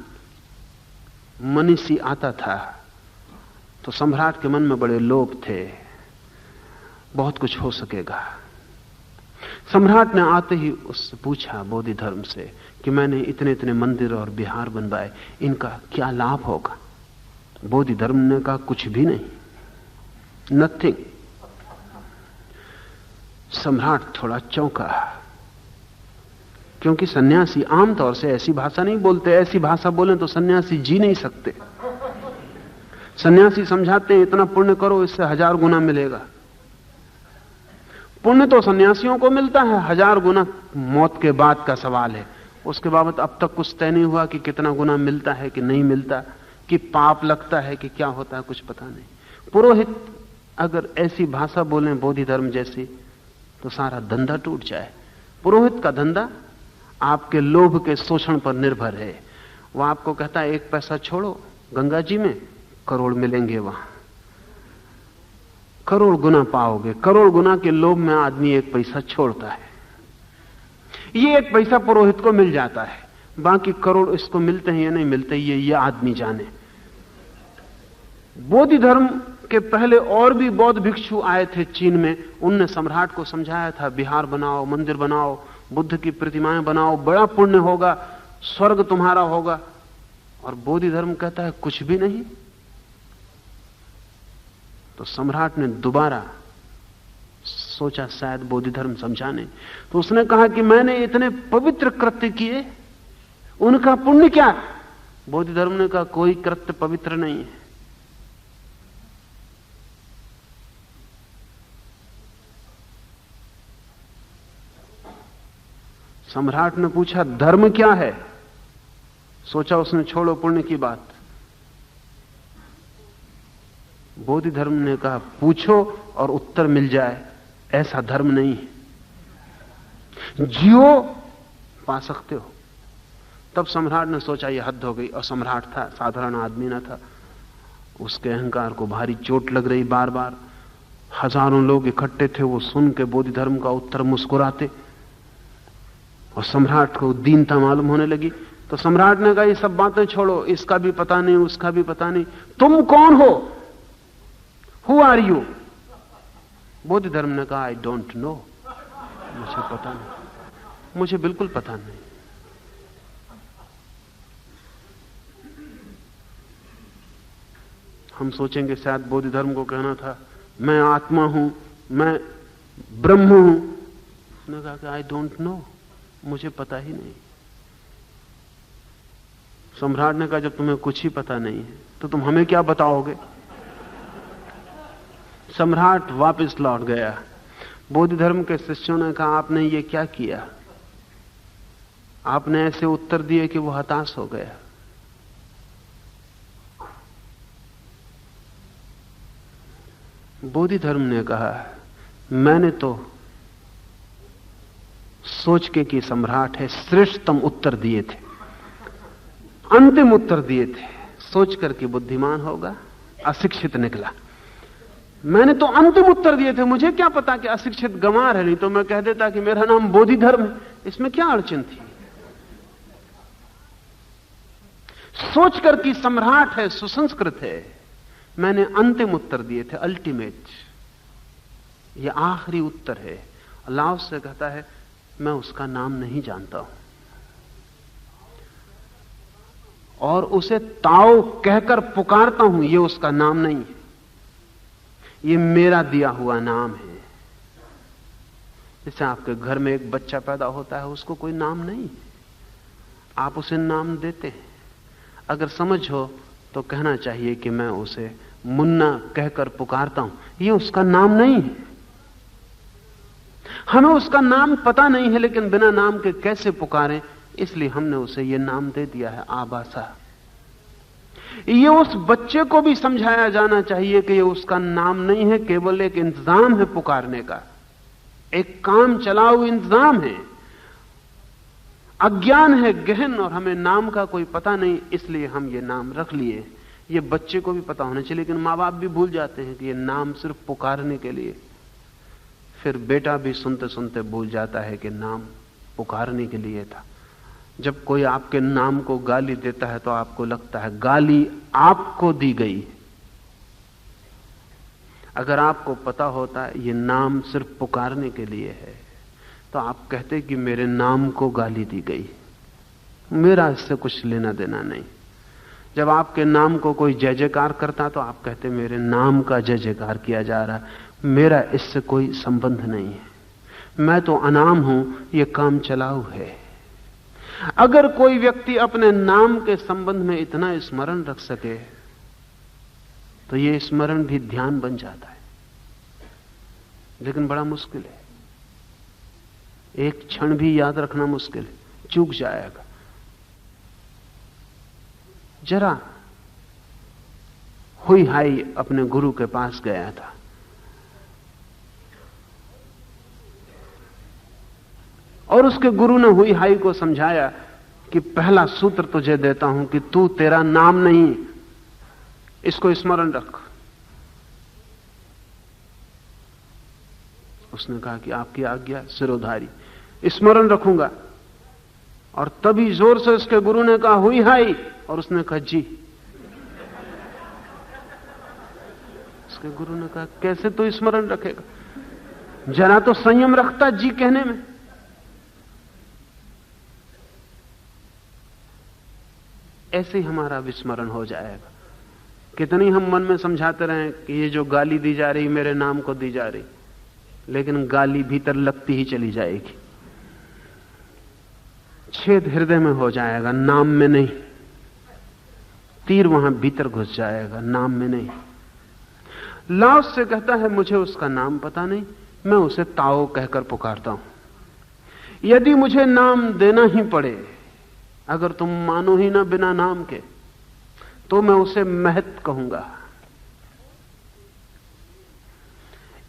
मनीषी आता था तो सम्राट के मन में बड़े लोभ थे, बहुत कुछ हो सकेगा। सम्राट ने आते ही उससे पूछा बोधि धर्म से कि मैंने इतने इतने मंदिर और विहार बनवाए, इनका क्या लाभ होगा? बोधि धर्म ने कहा कुछ भी नहीं, नथिंग। सम्राट थोड़ा चौंका, क्योंकि सन्यासी आमतौर से ऐसी भाषा नहीं बोलते। ऐसी भाषा बोले तो सन्यासी जी नहीं सकते। सन्यासी समझाते हैं इतना पुण्य करो, इससे 1000 गुना मिलेगा। पुण्य तो सन्यासियों को मिलता है 1000 गुना, मौत के बाद का सवाल है। उसके बाबत अब तक कुछ तय नहीं हुआ कि कितना गुना मिलता है कि नहीं मिलता, कि पाप लगता है कि क्या होता है, कुछ पता नहीं। पुरोहित अगर ऐसी भाषा बोलें बोधि धर्म जैसी, तो सारा धंधा टूट जाए। पुरोहित का धंधा आपके लोभ के शोषण पर निर्भर है। वो आपको कहता है 1 पैसा छोड़ो, गंगा जी में करोड़ मिलेंगे, वहां करोड़ गुना पाओगे। करोड़ गुना के लोभ में आदमी 1 पैसा छोड़ता है। ये 1 पैसा पुरोहित को मिल जाता है, बाकी करोड़ इसको मिलते हैं या नहीं मिलते, ये आदमी जाने। बोधि धर्म के पहले और भी बौद्ध भिक्षु आए थे चीन में। उनने सम्राट को समझाया था, विहार बनाओ, मंदिर बनाओ, बुद्ध की प्रतिमाएं बनाओ, बड़ा पुण्य होगा, स्वर्ग तुम्हारा होगा। और बोधि धर्म कहता है कुछ भी नहीं। तो सम्राट ने दोबारा सोचा शायद बोधि धर्म समझाने, तो उसने कहा कि मैंने इतने पवित्र कृत्य किए, उनका पुण्य क्या? बोधि धर्म ने कहा कोई कृत्य पवित्र नहीं है। सम्राट ने पूछा धर्म क्या है? सोचा उसने छोड़ो पुण्य की बात। बोधि धर्म ने कहा पूछो और उत्तर मिल जाए, ऐसा धर्म नहीं है, जियो पा सकते हो। तब सम्राट ने सोचा यह हद हो गई। और सम्राट था, साधारण आदमी ना था। उसके अहंकार को भारी चोट लग रही बार बार। हजारों लोग इकट्ठे थे, वो सुन के बोधि धर्म का उत्तर मुस्कुराते, और सम्राट को दीनता मालूम होने लगी। तो सम्राट ने कहा ये सब बातें छोड़ो, इसका भी पता नहीं, उसका भी पता नहीं, तुम कौन हो? Who are you? बोधि धर्म ने कहा आई डोंट नो, मुझे पता नहीं, मुझे बिल्कुल पता नहीं। हम सोचेंगे शायद बोधि धर्म को कहना था मैं आत्मा हूं, मैं ब्रह्म हूं। उसने कहा कि आई डोंट नो, मुझे पता ही नहीं। सम्राट ने कहा जब तुम्हें कुछ ही पता नहीं है तो तुम हमें क्या बताओगे? सम्राट वापस लौट गया। बोधि धर्म के शिष्यों ने कहा आपने ये क्या किया? आपने ऐसे उत्तर दिए कि वो हताश हो गया। बोधि धर्म ने कहा मैंने तो सोच के कि सम्राट है श्रेष्ठतम उत्तर दिए थे, अंतिम उत्तर दिए थे। सोच करके बुद्धिमान होगा, अशिक्षित निकला। मैंने तो अंतिम उत्तर दिए थे, मुझे क्या पता कि अशिक्षित गंवार है, नहीं तो मैं कह देता कि मेरा नाम बोधि धर्म है। इसमें क्या अड़चन थी? सोच कर कि सम्राट है, सुसंस्कृत है। मैंने अंतिम उत्तर दिए थे, अल्टीमेट, ये आखिरी उत्तर है। अल्लाह उससे कहता है मैं उसका नाम नहीं जानता हूं, और उसे ताओ कहकर पुकारता हूं, ये उसका नाम नहीं है, ये मेरा दिया हुआ नाम है। जैसे आपके घर में एक बच्चा पैदा होता है, उसको कोई नाम नहीं है, आप उसे नाम देते हैं। अगर समझ हो तो कहना चाहिए कि मैं उसे मुन्ना कहकर पुकारता हूं, ये उसका नाम नहीं है। हमें उसका नाम पता नहीं है, लेकिन बिना नाम के कैसे पुकारें, इसलिए हमने उसे यह नाम दे दिया है, आबासा। ये उस बच्चे को भी समझाया जाना चाहिए कि ये उसका नाम नहीं है, केवल एक इंतजाम है पुकारने का, एक काम चलाऊ इंतजाम है। अज्ञान है गहन, और हमें नाम का कोई पता नहीं, इसलिए हम ये नाम रख लिए। ये बच्चे को भी पता होना चाहिए, लेकिन माँ बाप भी भूल जाते हैं कि ये नाम सिर्फ पुकारने के लिए। फिर बेटा भी सुनते सुनते भूल जाता है कि नाम पुकारने के लिए था। जब कोई आपके नाम को गाली देता है तो आपको लगता है गाली आपको दी गई। अगर आपको पता होता है ये नाम सिर्फ पुकारने के लिए है, तो आप कहते कि मेरे नाम को गाली दी गई, मेरा इससे कुछ लेना देना नहीं। जब आपके नाम को कोई जय जयकार करता तो आप कहते मेरे नाम का जय जयकार किया जा रहा, मेरा इससे कोई संबंध नहीं है, मैं तो अनाम हूं, ये काम चलाऊ है। अगर कोई व्यक्ति अपने नाम के संबंध में इतना स्मरण रख सके तो ये स्मरण भी ध्यान बन जाता है, लेकिन बड़ा मुश्किल है। एक क्षण भी याद रखना मुश्किल है, चूक जाएगा। जरा हुई हाई अपने गुरु के पास गया था। और उसके गुरु ने हुई हाई को समझाया कि पहला सूत्र तुझे देता हूं कि तू तेरा नाम नहीं, इसको स्मरण रख। उसने कहा कि आपकी आज्ञा सिरोधारी, स्मरण रखूंगा। और तभी जोर से उसके गुरु ने कहा हुई हाई, और उसने कहा जी। उसके गुरु ने कहा कैसे तो स्मरण रखेगा, जरा तो संयम रखता जी कहने में। ऐसे ही हमारा विस्मरण हो जाएगा। कितनी हम मन में समझाते रहे कि ये जो गाली दी जा रही मेरे नाम को दी जा रही, लेकिन गाली भीतर लगती ही चली जाएगी। छेद हृदय में हो जाएगा, नाम में नहीं। तीर वहां भीतर घुस जाएगा, नाम में नहीं। लाओस से कहता है मुझे उसका नाम पता नहीं, मैं उसे ताओ कहकर पुकारता हूं। यदि मुझे नाम देना ही पड़े, अगर तुम मानो ही ना बिना नाम के, तो मैं उसे महत कहूंगा।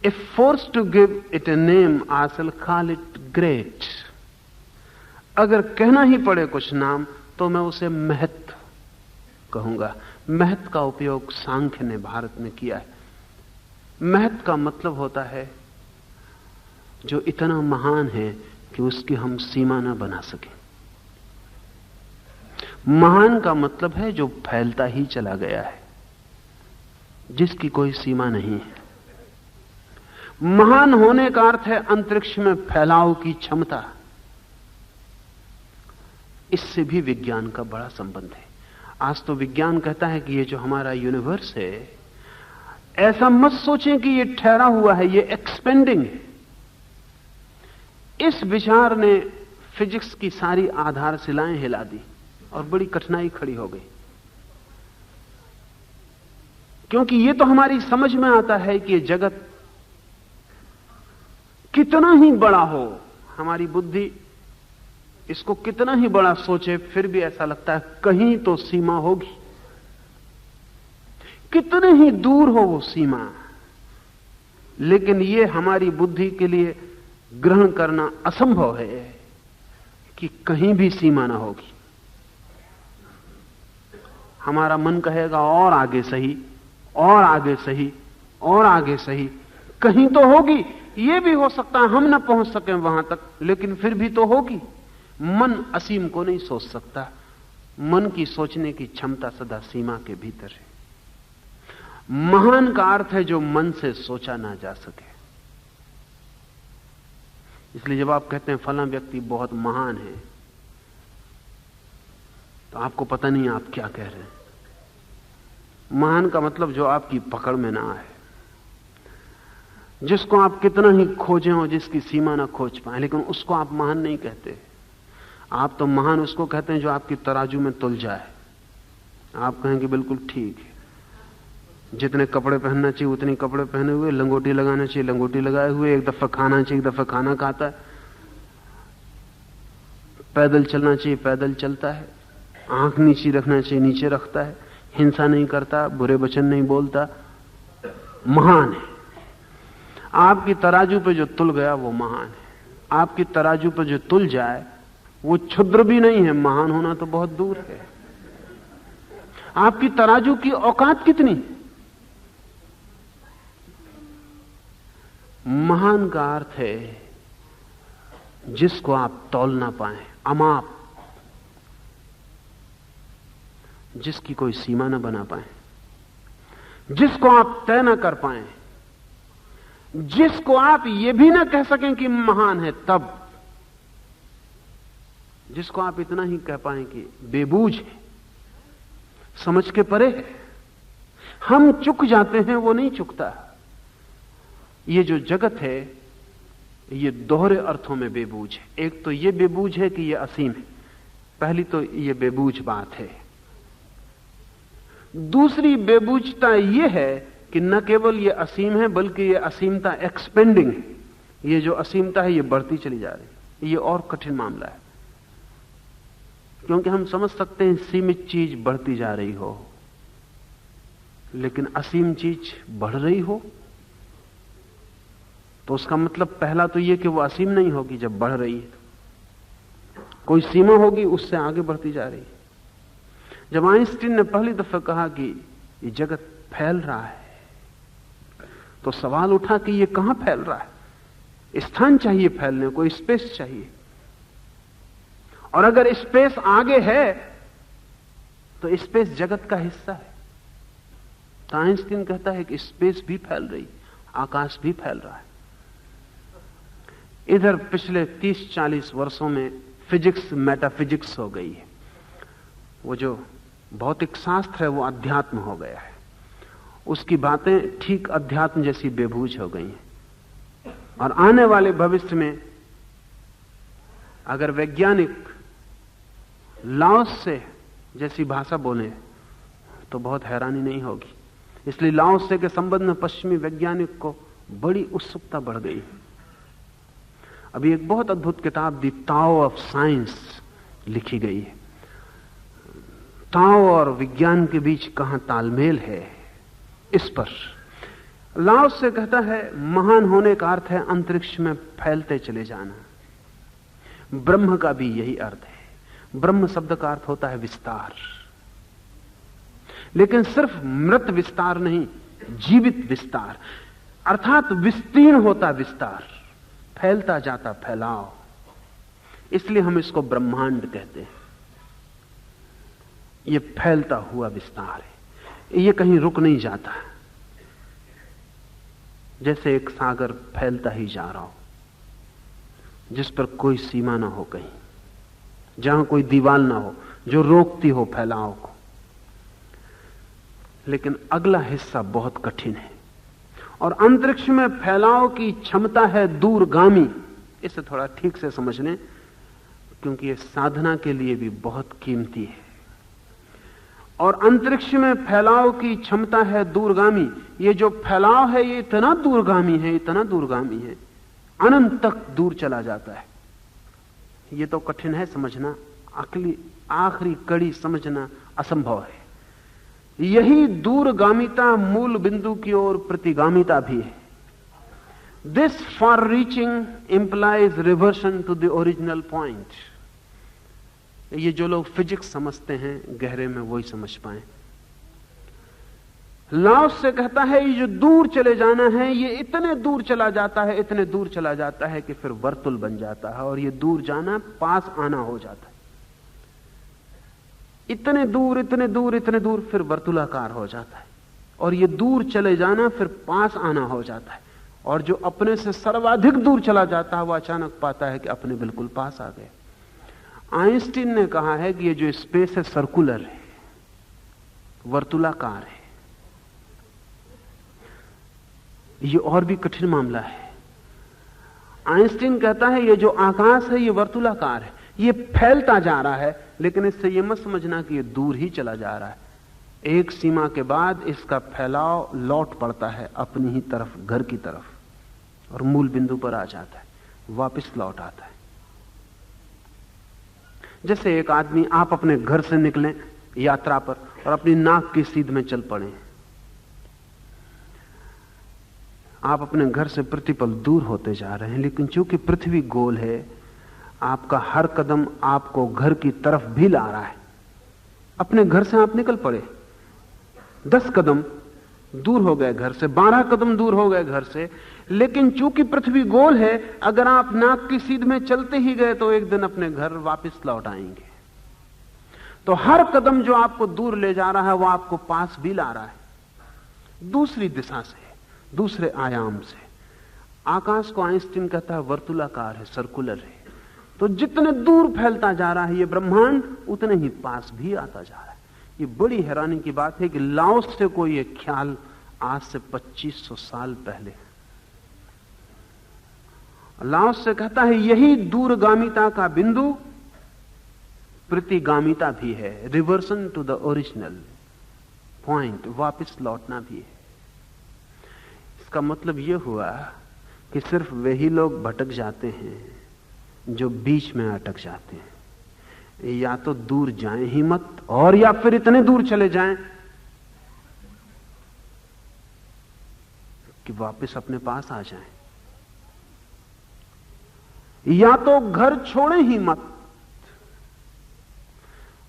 If forced to give it a name, I shall call it great. अगर कहना ही पड़े कुछ नाम, तो मैं उसे महत कहूंगा। महत का उपयोग सांख्य ने भारत में किया है। महत का मतलब होता है जो इतना महान है कि उसकी हम सीमा ना बना सके। महान का मतलब है जो फैलता ही चला गया है, जिसकी कोई सीमा नहीं है। महान होने का अर्थ है अंतरिक्ष में फैलाव की क्षमता। इससे भी विज्ञान का बड़ा संबंध है। आज तो विज्ञान कहता है कि ये जो हमारा यूनिवर्स है, ऐसा मत सोचें कि ये ठहरा हुआ है, ये एक्सपेंडिंग है। इस विचार ने फिजिक्स की सारी आधारशिलाएं हिला दी और बड़ी कठिनाई खड़ी हो गई। क्योंकि ये तो हमारी समझ में आता है कि ये जगत कितना ही बड़ा हो, हमारी बुद्धि इसको कितना ही बड़ा सोचे, फिर भी ऐसा लगता है कहीं तो सीमा होगी। कितने ही दूर हो वो सीमा, लेकिन ये हमारी बुद्धि के लिए ग्रहण करना असंभव है कि कहीं भी सीमा ना होगी। हमारा मन कहेगा और आगे सही, और आगे सही, और आगे सही, कहीं तो होगी। यह भी हो सकता है हम ना पहुंच सकें वहां तक, लेकिन फिर भी तो होगी। मन असीम को नहीं सोच सकता। मन की सोचने की क्षमता सदा सीमा के भीतर है। महान का अर्थ है जो मन से सोचा ना जा सके। इसलिए जब आप कहते हैं फलां व्यक्ति बहुत महान है, तो आपको पता नहीं आप क्या कह रहे हैं। महान का मतलब जो आपकी पकड़ में ना आए, जिसको आप कितना ही खोजें और जिसकी सीमा ना खोज पाए, लेकिन उसको आप महान नहीं कहते। आप तो महान उसको कहते हैं जो आपकी तराजू में तुल जाए। आप कहेंगे बिल्कुल ठीक है, जितने कपड़े पहनना चाहिए उतने कपड़े पहने हुए, लंगोटी लगाना चाहिए लंगोटी लगाए हुए, एक दफा खाना चाहिए एक दफा खाना खाता है, पैदल चलना चाहिए पैदल चलता है, आंख नीचे रखना चाहिए नीचे रखता है, हिंसा नहीं करता, बुरे वचन नहीं बोलता। महान है। आपकी तराजू पे जो तुल गया वो महान है। आपकी तराजू पे जो तुल जाए वो क्षुद्र भी नहीं है, महान होना तो बहुत दूर है। आपकी तराजू की औकात कितनी? महान का अर्थ है जिसको आप तौल ना पाए, अमाप, जिसकी कोई सीमा ना बना पाए, जिसको आप तय ना कर पाए, जिसको आप ये भी ना कह सकें कि महान है, तब जिसको आप इतना ही कह पाए कि बेबूझ है, समझ के परे है। हम चुक जाते हैं, वो नहीं चुकता। ये जो जगत है ये दोहरे अर्थों में बेबूझ है। एक तो ये बेबूझ है कि ये असीम है, पहली तो ये बेबूझ बात है। दूसरी बेबूझता ये है कि न केवल ये असीम है बल्कि ये असीमता एक्सपेंडिंग है। ये जो असीमता है ये बढ़ती चली जा रही है। ये और कठिन मामला है, क्योंकि हम समझ सकते हैं सीमित चीज बढ़ती जा रही हो, लेकिन असीम चीज बढ़ रही हो तो उसका मतलब पहला तो यह कि वो असीम नहीं होगी। जब बढ़ रही है कोई सीमा होगी, उससे आगे बढ़ती जा रही है। जब आइंस्टीन ने पहली दफा कहा कि ये जगत फैल रहा है, तो सवाल उठा कि ये कहां फैल रहा है। स्थान चाहिए फैलने को, स्पेस चाहिए, और अगर स्पेस आगे है तो स्पेस जगत का हिस्सा है। तो आइंस्टीन कहता है कि स्पेस भी फैल रही, आकाश भी फैल रहा है। इधर पिछले 30-40 वर्षों में फिजिक्स मेटाफिजिक्स हो गई है। वो जो भौतिक शास्त्र है वो अध्यात्म हो गया है। उसकी बातें ठीक अध्यात्म जैसी बेबूझ हो गई हैं। और आने वाले भविष्य में अगर वैज्ञानिक लाओस से जैसी भाषा बोले तो बहुत हैरानी नहीं होगी। इसलिए लाओस से के संबंध में पश्चिमी वैज्ञानिक को बड़ी उत्सुकता बढ़ गई। अभी एक बहुत अद्भुत किताब दी ताओ ऑफ साइंस लिखी गई है। ताओ और विज्ञान के बीच कहां तालमेल है, इस पर लाओस से कहता है महान होने का अर्थ है अंतरिक्ष में फैलते चले जाना। ब्रह्म का भी यही अर्थ है। ब्रह्म शब्द का अर्थ होता है विस्तार, लेकिन सिर्फ मृत विस्तार नहीं, जीवित विस्तार, अर्थात विस्तीर्ण होता विस्तार, फैलता जाता फैलाव। इसलिए हम इसको ब्रह्मांड कहते हैं। ये फैलता हुआ विस्तार है, ये कहीं रुक नहीं जाता, जैसे एक सागर फैलता ही जा रहा हो, जिस पर कोई सीमा ना हो, कहीं जहां कोई दीवार ना हो जो रोकती हो फैलाव को। लेकिन अगला हिस्सा बहुत कठिन है, और अंतरिक्ष में फैलाव की क्षमता है दूरगामी। इसे थोड़ा ठीक से समझ लें, क्योंकि ये साधना के लिए भी बहुत कीमती है। और अंतरिक्ष में फैलाव की क्षमता है दूरगामी। ये जो फैलाव है ये इतना दूरगामी है, इतना दूरगामी है, अनंत तक दूर चला जाता है। ये तो कठिन है समझना, अकली आखिरी कड़ी समझना असंभव है। यही दूरगामिता मूल बिंदु की ओर प्रतिगामिता भी है। This far reaching implies reversion to the original point. ये जो लोग फिजिक्स समझते हैं गहरे में वही समझ पाए। लाओस से कहता है ये जो दूर चले जाना है, ये इतने दूर चला जाता है, इतने दूर चला जाता है कि फिर वर्तुल बन जाता है, और ये दूर जाना पास आना हो जाता है। इतने दूर इतने दूर इतने दूर, फिर वर्तुलाकार हो जाता है, और ये दूर चले जाना फिर पास आना हो जाता है। और जो अपने से सर्वाधिक दूर चला जाता है वो अचानक पाता है कि अपने बिल्कुल पास आ गए। आइंस्टीन ने कहा है कि ये जो स्पेस है सर्कुलर है, वर्तुलाकार है। ये और भी कठिन मामला है। आइंस्टीन कहता है ये जो आकाश है ये वर्तुलाकार है, ये फैलता जा रहा है, लेकिन इससे ये मत समझना कि ये दूर ही चला जा रहा है। एक सीमा के बाद इसका फैलाव लौट पड़ता है अपनी ही तरफ, घर की तरफ, और मूल बिंदु पर आ जाता है, वापस लौट आता है। जैसे एक आदमी, आप अपने घर से निकलें यात्रा पर और अपनी नाक की सीध में चल पड़े। आप अपने घर से प्रतिपल दूर होते जा रहे हैं, लेकिन चूंकि पृथ्वी गोल है, आपका हर कदम आपको घर की तरफ भी ला रहा है। अपने घर से आप निकल पड़े, 10 कदम दूर हो गए घर से, 12 कदम दूर हो गए घर से, लेकिन चूंकि पृथ्वी गोल है, अगर आप नाक की सीध में चलते ही गए तो एक दिन अपने घर वापस लौट आएंगे। तो हर कदम जो आपको दूर ले जा रहा है वो आपको पास भी ला रहा है, दूसरी दिशा से, दूसरे आयाम से। आकाश को आइंस्टीन कहता है वर्तुलाकार है, सर्कुलर है। तो जितने दूर फैलता जा रहा है ये ब्रह्मांड, उतने ही पास भी आता जा रहा है। ये बड़ी हैरानी की बात है कि लाओस से कोई ये ख्याल आज से 2500 साल पहले, लाओस से कहता है यही दूरगामिता का बिंदु प्रतिगामिता भी है, reversion to the original point, वापस लौटना भी है। इसका मतलब यह हुआ कि सिर्फ वही लोग भटक जाते हैं जो बीच में अटक जाते हैं। या तो दूर जाएं ही मत, और या फिर इतने दूर चले जाएं कि वापस अपने पास आ जाएं। या तो घर छोड़ें ही मत,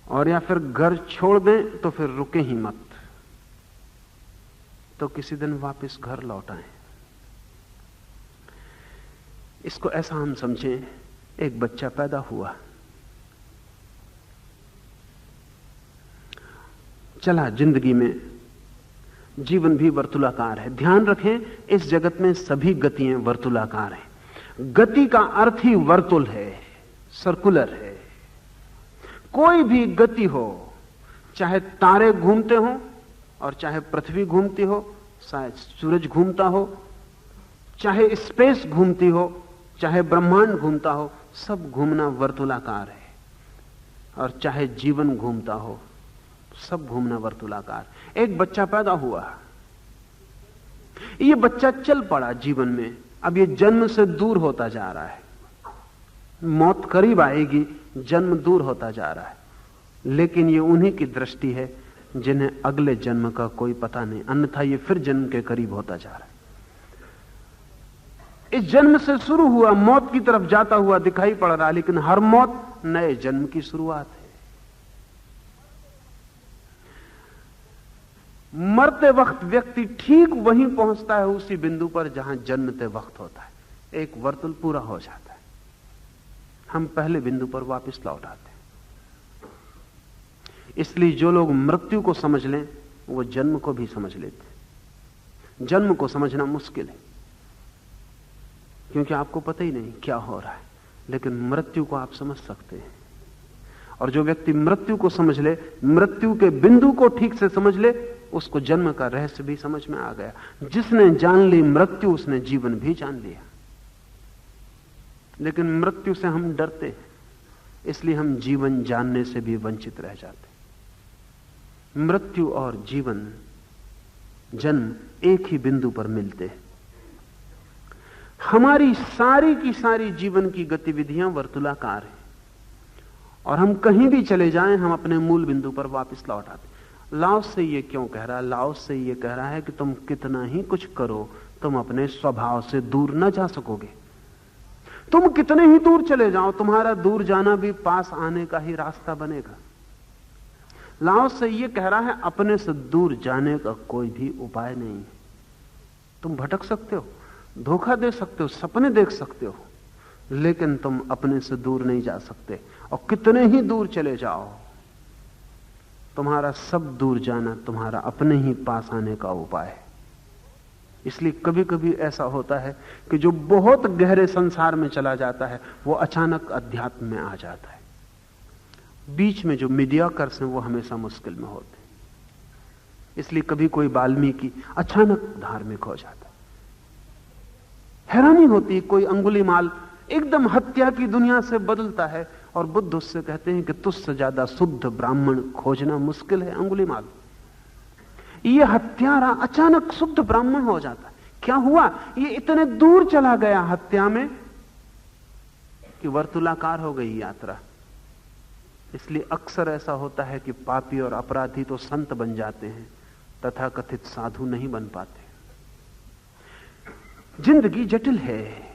और या फिर घर छोड़ दें तो फिर रुके ही मत, तो किसी दिन वापस घर लौट आए। इसको ऐसा हम समझें, एक बच्चा पैदा हुआ, चला जिंदगी में, जीवन भी वर्तुलाकार है। ध्यान रखें, इस जगत में सभी गतियां वर्तुलाकार हैं। गति का अर्थ ही वर्तुल है, सर्कुलर है। कोई भी गति हो, चाहे तारे घूमते हो और चाहे पृथ्वी घूमती हो, चाहे सूरज घूमता हो, चाहे स्पेस घूमती हो, चाहे ब्रह्मांड घूमता हो, सब घूमना वर्तुलाकार है। और चाहे जीवन घूमता हो, सब घूमना वर्तुलाकार। एक बच्चा पैदा हुआ, ये बच्चा चल पड़ा जीवन में, अब ये जन्म से दूर होता जा रहा है। मौत करीब आएगी, जन्म दूर होता जा रहा है। लेकिन ये उन्हीं की दृष्टि है जिन्हें अगले जन्म का कोई पता नहीं, अन्यथा ये फिर जन्म के करीब होता जा रहा है। इस जन्म से शुरू हुआ, मौत की तरफ जाता हुआ दिखाई पड़ रहा, लेकिन हर मौत नए जन्म की शुरुआत है। मरते वक्त व्यक्ति ठीक वहीं पहुंचता है, उसी बिंदु पर जहां जन्मते वक्त होता है। एक वर्तुल पूरा हो जाता है, हम पहले बिंदु पर वापस लौट आते हैं। इसलिए जो लोग मृत्यु को समझ लें, वो जन्म को भी समझ लेते। जन्म को समझना मुश्किल है, क्योंकि आपको पता ही नहीं क्या हो रहा है, लेकिन मृत्यु को आप समझ सकते हैं। और जो व्यक्ति मृत्यु को समझ ले, मृत्यु के बिंदु को ठीक से समझ ले, उसको जन्म का रहस्य भी समझ में आ गया। जिसने जान ली मृत्यु, उसने जीवन भी जान लिया। लेकिन मृत्यु से हम डरते हैं, इसलिए हम जीवन जानने से भी वंचित रह जाते। मृत्यु और जीवन, जन्म एक ही बिंदु पर मिलते हैं। हमारी सारी की सारी जीवन की गतिविधियां वर्तुलाकार हैं, और हम कहीं भी चले जाएं, हम अपने मूल बिंदु पर वापस लौट आते। लाओस से ये क्यों कह रहा है? लाओस से ये कह रहा है कि तुम कितना ही कुछ करो, तुम अपने स्वभाव से दूर न जा सकोगे। तुम कितने ही दूर चले जाओ, तुम्हारा दूर जाना भी पास आने का ही रास्ता बनेगा। लाओस से ये कह रहा है, अपने से दूर जाने का कोई भी उपाय नहीं है। तुम भटक सकते हो, धोखा दे सकते हो, सपने देख सकते हो, लेकिन तुम अपने से दूर नहीं जा सकते। और कितने ही दूर चले जाओ, तुम्हारा सब दूर जाना तुम्हारा अपने ही पास आने का उपाय है। इसलिए कभी कभी ऐसा होता है कि जो बहुत गहरे संसार में चला जाता है, वो अचानक अध्यात्म में आ जाता है। बीच में जो मीडियाकर्स हैं, वो हमेशा मुश्किल में होते हैं। इसलिए कभी कोई वाल्मीकि अचानक धार्मिक हो जाता है। हैरानी होती है, कोई अंगुलीमाल एकदम हत्या की दुनिया से बदलता है, और बुद्ध उससे कहते हैं कि तुझसे ज्यादा शुद्ध ब्राह्मण खोजना मुश्किल है अंगुलीमाल। ये हत्यारा अचानक शुद्ध ब्राह्मण हो जाता है। क्या हुआ? ये इतने दूर चला गया हत्या में कि वर्तुलाकार हो गई यात्रा। इसलिए अक्सर ऐसा होता है कि पापी और अपराधी तो संत बन जाते हैं, तथाकथित साधु नहीं बन पाते। जिंदगी जटिल है,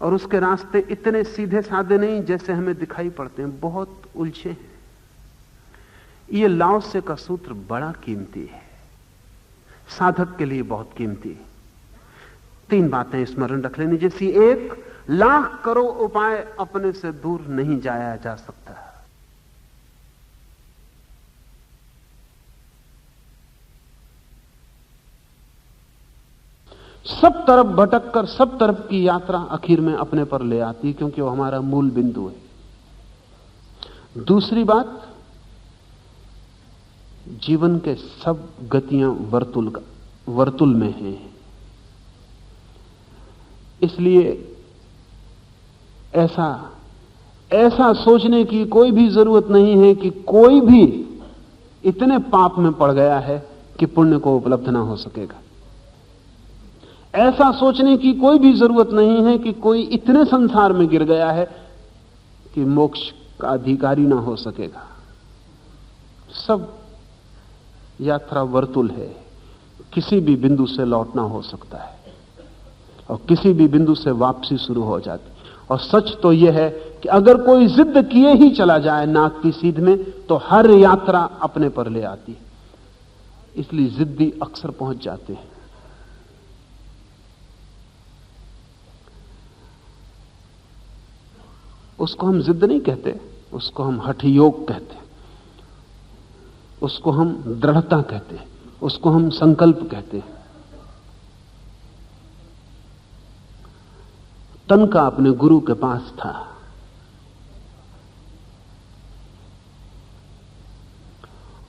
और उसके रास्ते इतने सीधे साधे नहीं जैसे हमें दिखाई पड़ते हैं, बहुत उलझे हैं। ये लाओसे का सूत्र बड़ा कीमती है, साधक के लिए बहुत कीमती है। 3 बातें स्मरण रख लेनी, जैसी 1 लाख करोड़ उपाय, अपने से दूर नहीं जाया जा सकता। सब तरफ भटक कर सब तरफ की यात्रा आखिर में अपने पर ले आती, क्योंकि वो हमारा मूल बिंदु है। दूसरी बात, जीवन के सब गतियां वर्तुल में हैं। इसलिए ऐसा सोचने की कोई भी जरूरत नहीं है कि कोई भी इतने पाप में पड़ गया है कि पुण्य को उपलब्ध ना हो सकेगा। ऐसा सोचने की कोई भी जरूरत नहीं है कि कोई इतने संसार में गिर गया है कि मोक्ष का अधिकारी ना हो सकेगा। सब यात्रा वर्तुल है, किसी भी बिंदु से लौटना हो सकता है और किसी भी बिंदु से वापसी शुरू हो जाती। और सच तो यह है कि अगर कोई जिद किए ही चला जाए नाक की सीध में, तो हर यात्रा अपने पर ले आती है। इसलिए जिद्दी अक्सर पहुंच जाते हैं। उसको हम जिद नहीं कहते, उसको हम हठयोग कहते हैं, उसको हम दृढ़ता कहते हैं, उसको हम संकल्प कहते हैं। तनका अपने गुरु के पास था।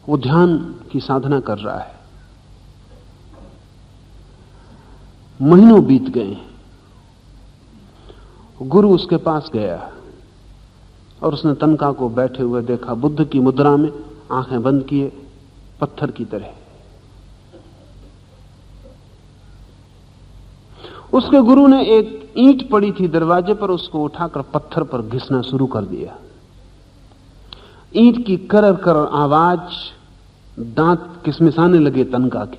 वो ध्यान की साधना कर रहा है। महीनों बीत गए। गुरु उसके पास गया और उसने तनका को बैठे हुए देखा, बुद्ध की मुद्रा में, आंखें बंद किए, पत्थर की तरह। उसके गुरु ने एक ईंट पड़ी थी दरवाजे पर, उसको उठाकर पत्थर पर घिसना शुरू कर दिया। ईंट की करर करर आवाज, दांत किसमिसाने लगे तनका के।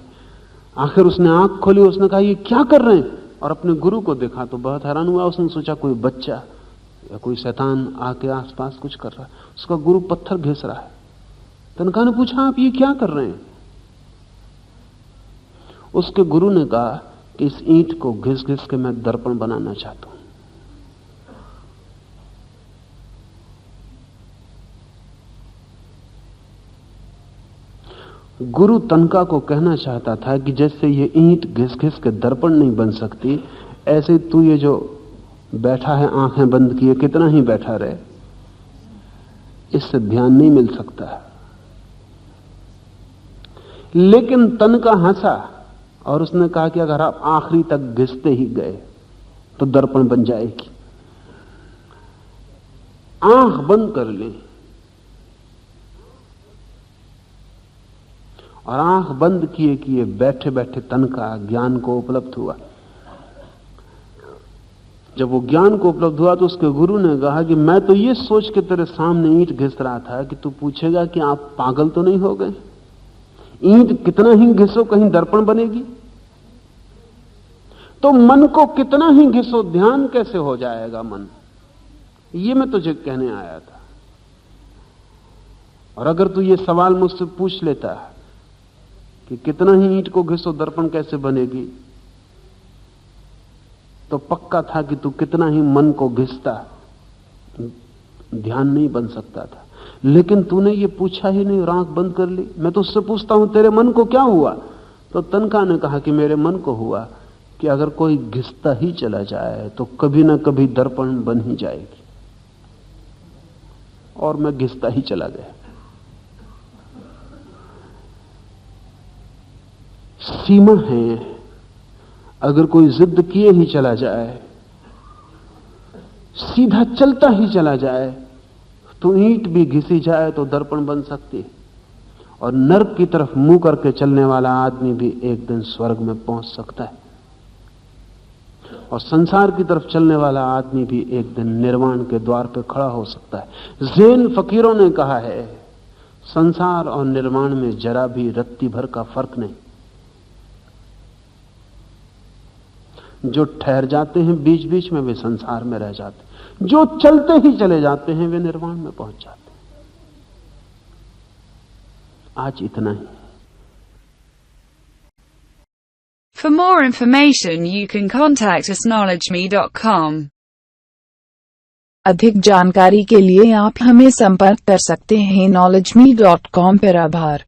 आखिर उसने आंख खोली, उसने कहा ये क्या कर रहे हैं? और अपने गुरु को देखा तो बहुत हैरान हुआ। उसने सोचा कोई बच्चा या कोई शैतान आके आसपास कुछ कर रहा है। उसका गुरु पत्थर घिस रहा है। तनका ने पूछा आप ये क्या कर रहे हैं? उसके गुरु ने कहा कि इस ईंट को घिस घिस के मैं दर्पण बनाना चाहता हूं। गुरु तनका को कहना चाहता था कि जैसे ये ईंट घिस घिस के दर्पण नहीं बन सकती, ऐसे तू ये जो बैठा है आंखें बंद किए, कितना ही बैठा रहे, इससे ध्यान नहीं मिल सकता। लेकिन तनका हंसा और उसने कहा कि अगर आप आखिरी तक घिसते ही गए तो दर्पण बन जाएगी। आंख बंद कर लें। और आंख बंद किए किए बैठे बैठे तनका ज्ञान को उपलब्ध हुआ। जब वो ज्ञान को उपलब्ध हुआ तो उसके गुरु ने कहा कि मैं तो ये सोच के तेरे सामने ईंट घिस रहा था कि तू पूछेगा कि आप पागल तो नहीं हो गए? ईंट कितना ही घिसो कहीं दर्पण बनेगी? तो मन को कितना ही घिसो ध्यान कैसे हो जाएगा मन? ये मैं तुझे कहने आया था। और अगर तू ये सवाल मुझसे पूछ लेता कि कितना ही ईंट को घिसो दर्पण कैसे बनेगी, तो पक्का था कि तू कितना ही मन को घिसता ध्यान नहीं बन सकता था। लेकिन तूने ये पूछा ही नहीं और आंख बंद कर ली। मैं तो उससे पूछता हूं तेरे मन को क्या हुआ? तो तनका ने कहा कि मेरे मन को हुआ कि अगर कोई घिसता ही चला जाए तो कभी ना कभी दर्पण बन ही जाएगी। और मैं घिसता ही चला गया। सीमा है। अगर कोई जिद किए ही चला जाए, सीधा चलता ही चला जाए, तो ईंट भी घिसी जाए तो दर्पण बन सकती है। और नर्क की तरफ मुंह करके चलने वाला आदमी भी एक दिन स्वर्ग में पहुंच सकता है। और संसार की तरफ चलने वाला आदमी भी एक दिन निर्वाण के द्वार पर खड़ा हो सकता है। ज़ैन फकीरों ने कहा है, संसार और निर्वाण में जरा भी रत्ती भर का फर्क नहीं। जो ठहर जाते हैं बीच बीच में वे संसार में रह जाते हैं, जो चलते ही चले जाते हैं वे निर्वाण में पहुंच जाते हैं। आज इतना ही। For more information you can contact us knowledgeme.com। अधिक जानकारी के लिए आप हमें संपर्क कर सकते हैं knowledgeme.com पर। आभार।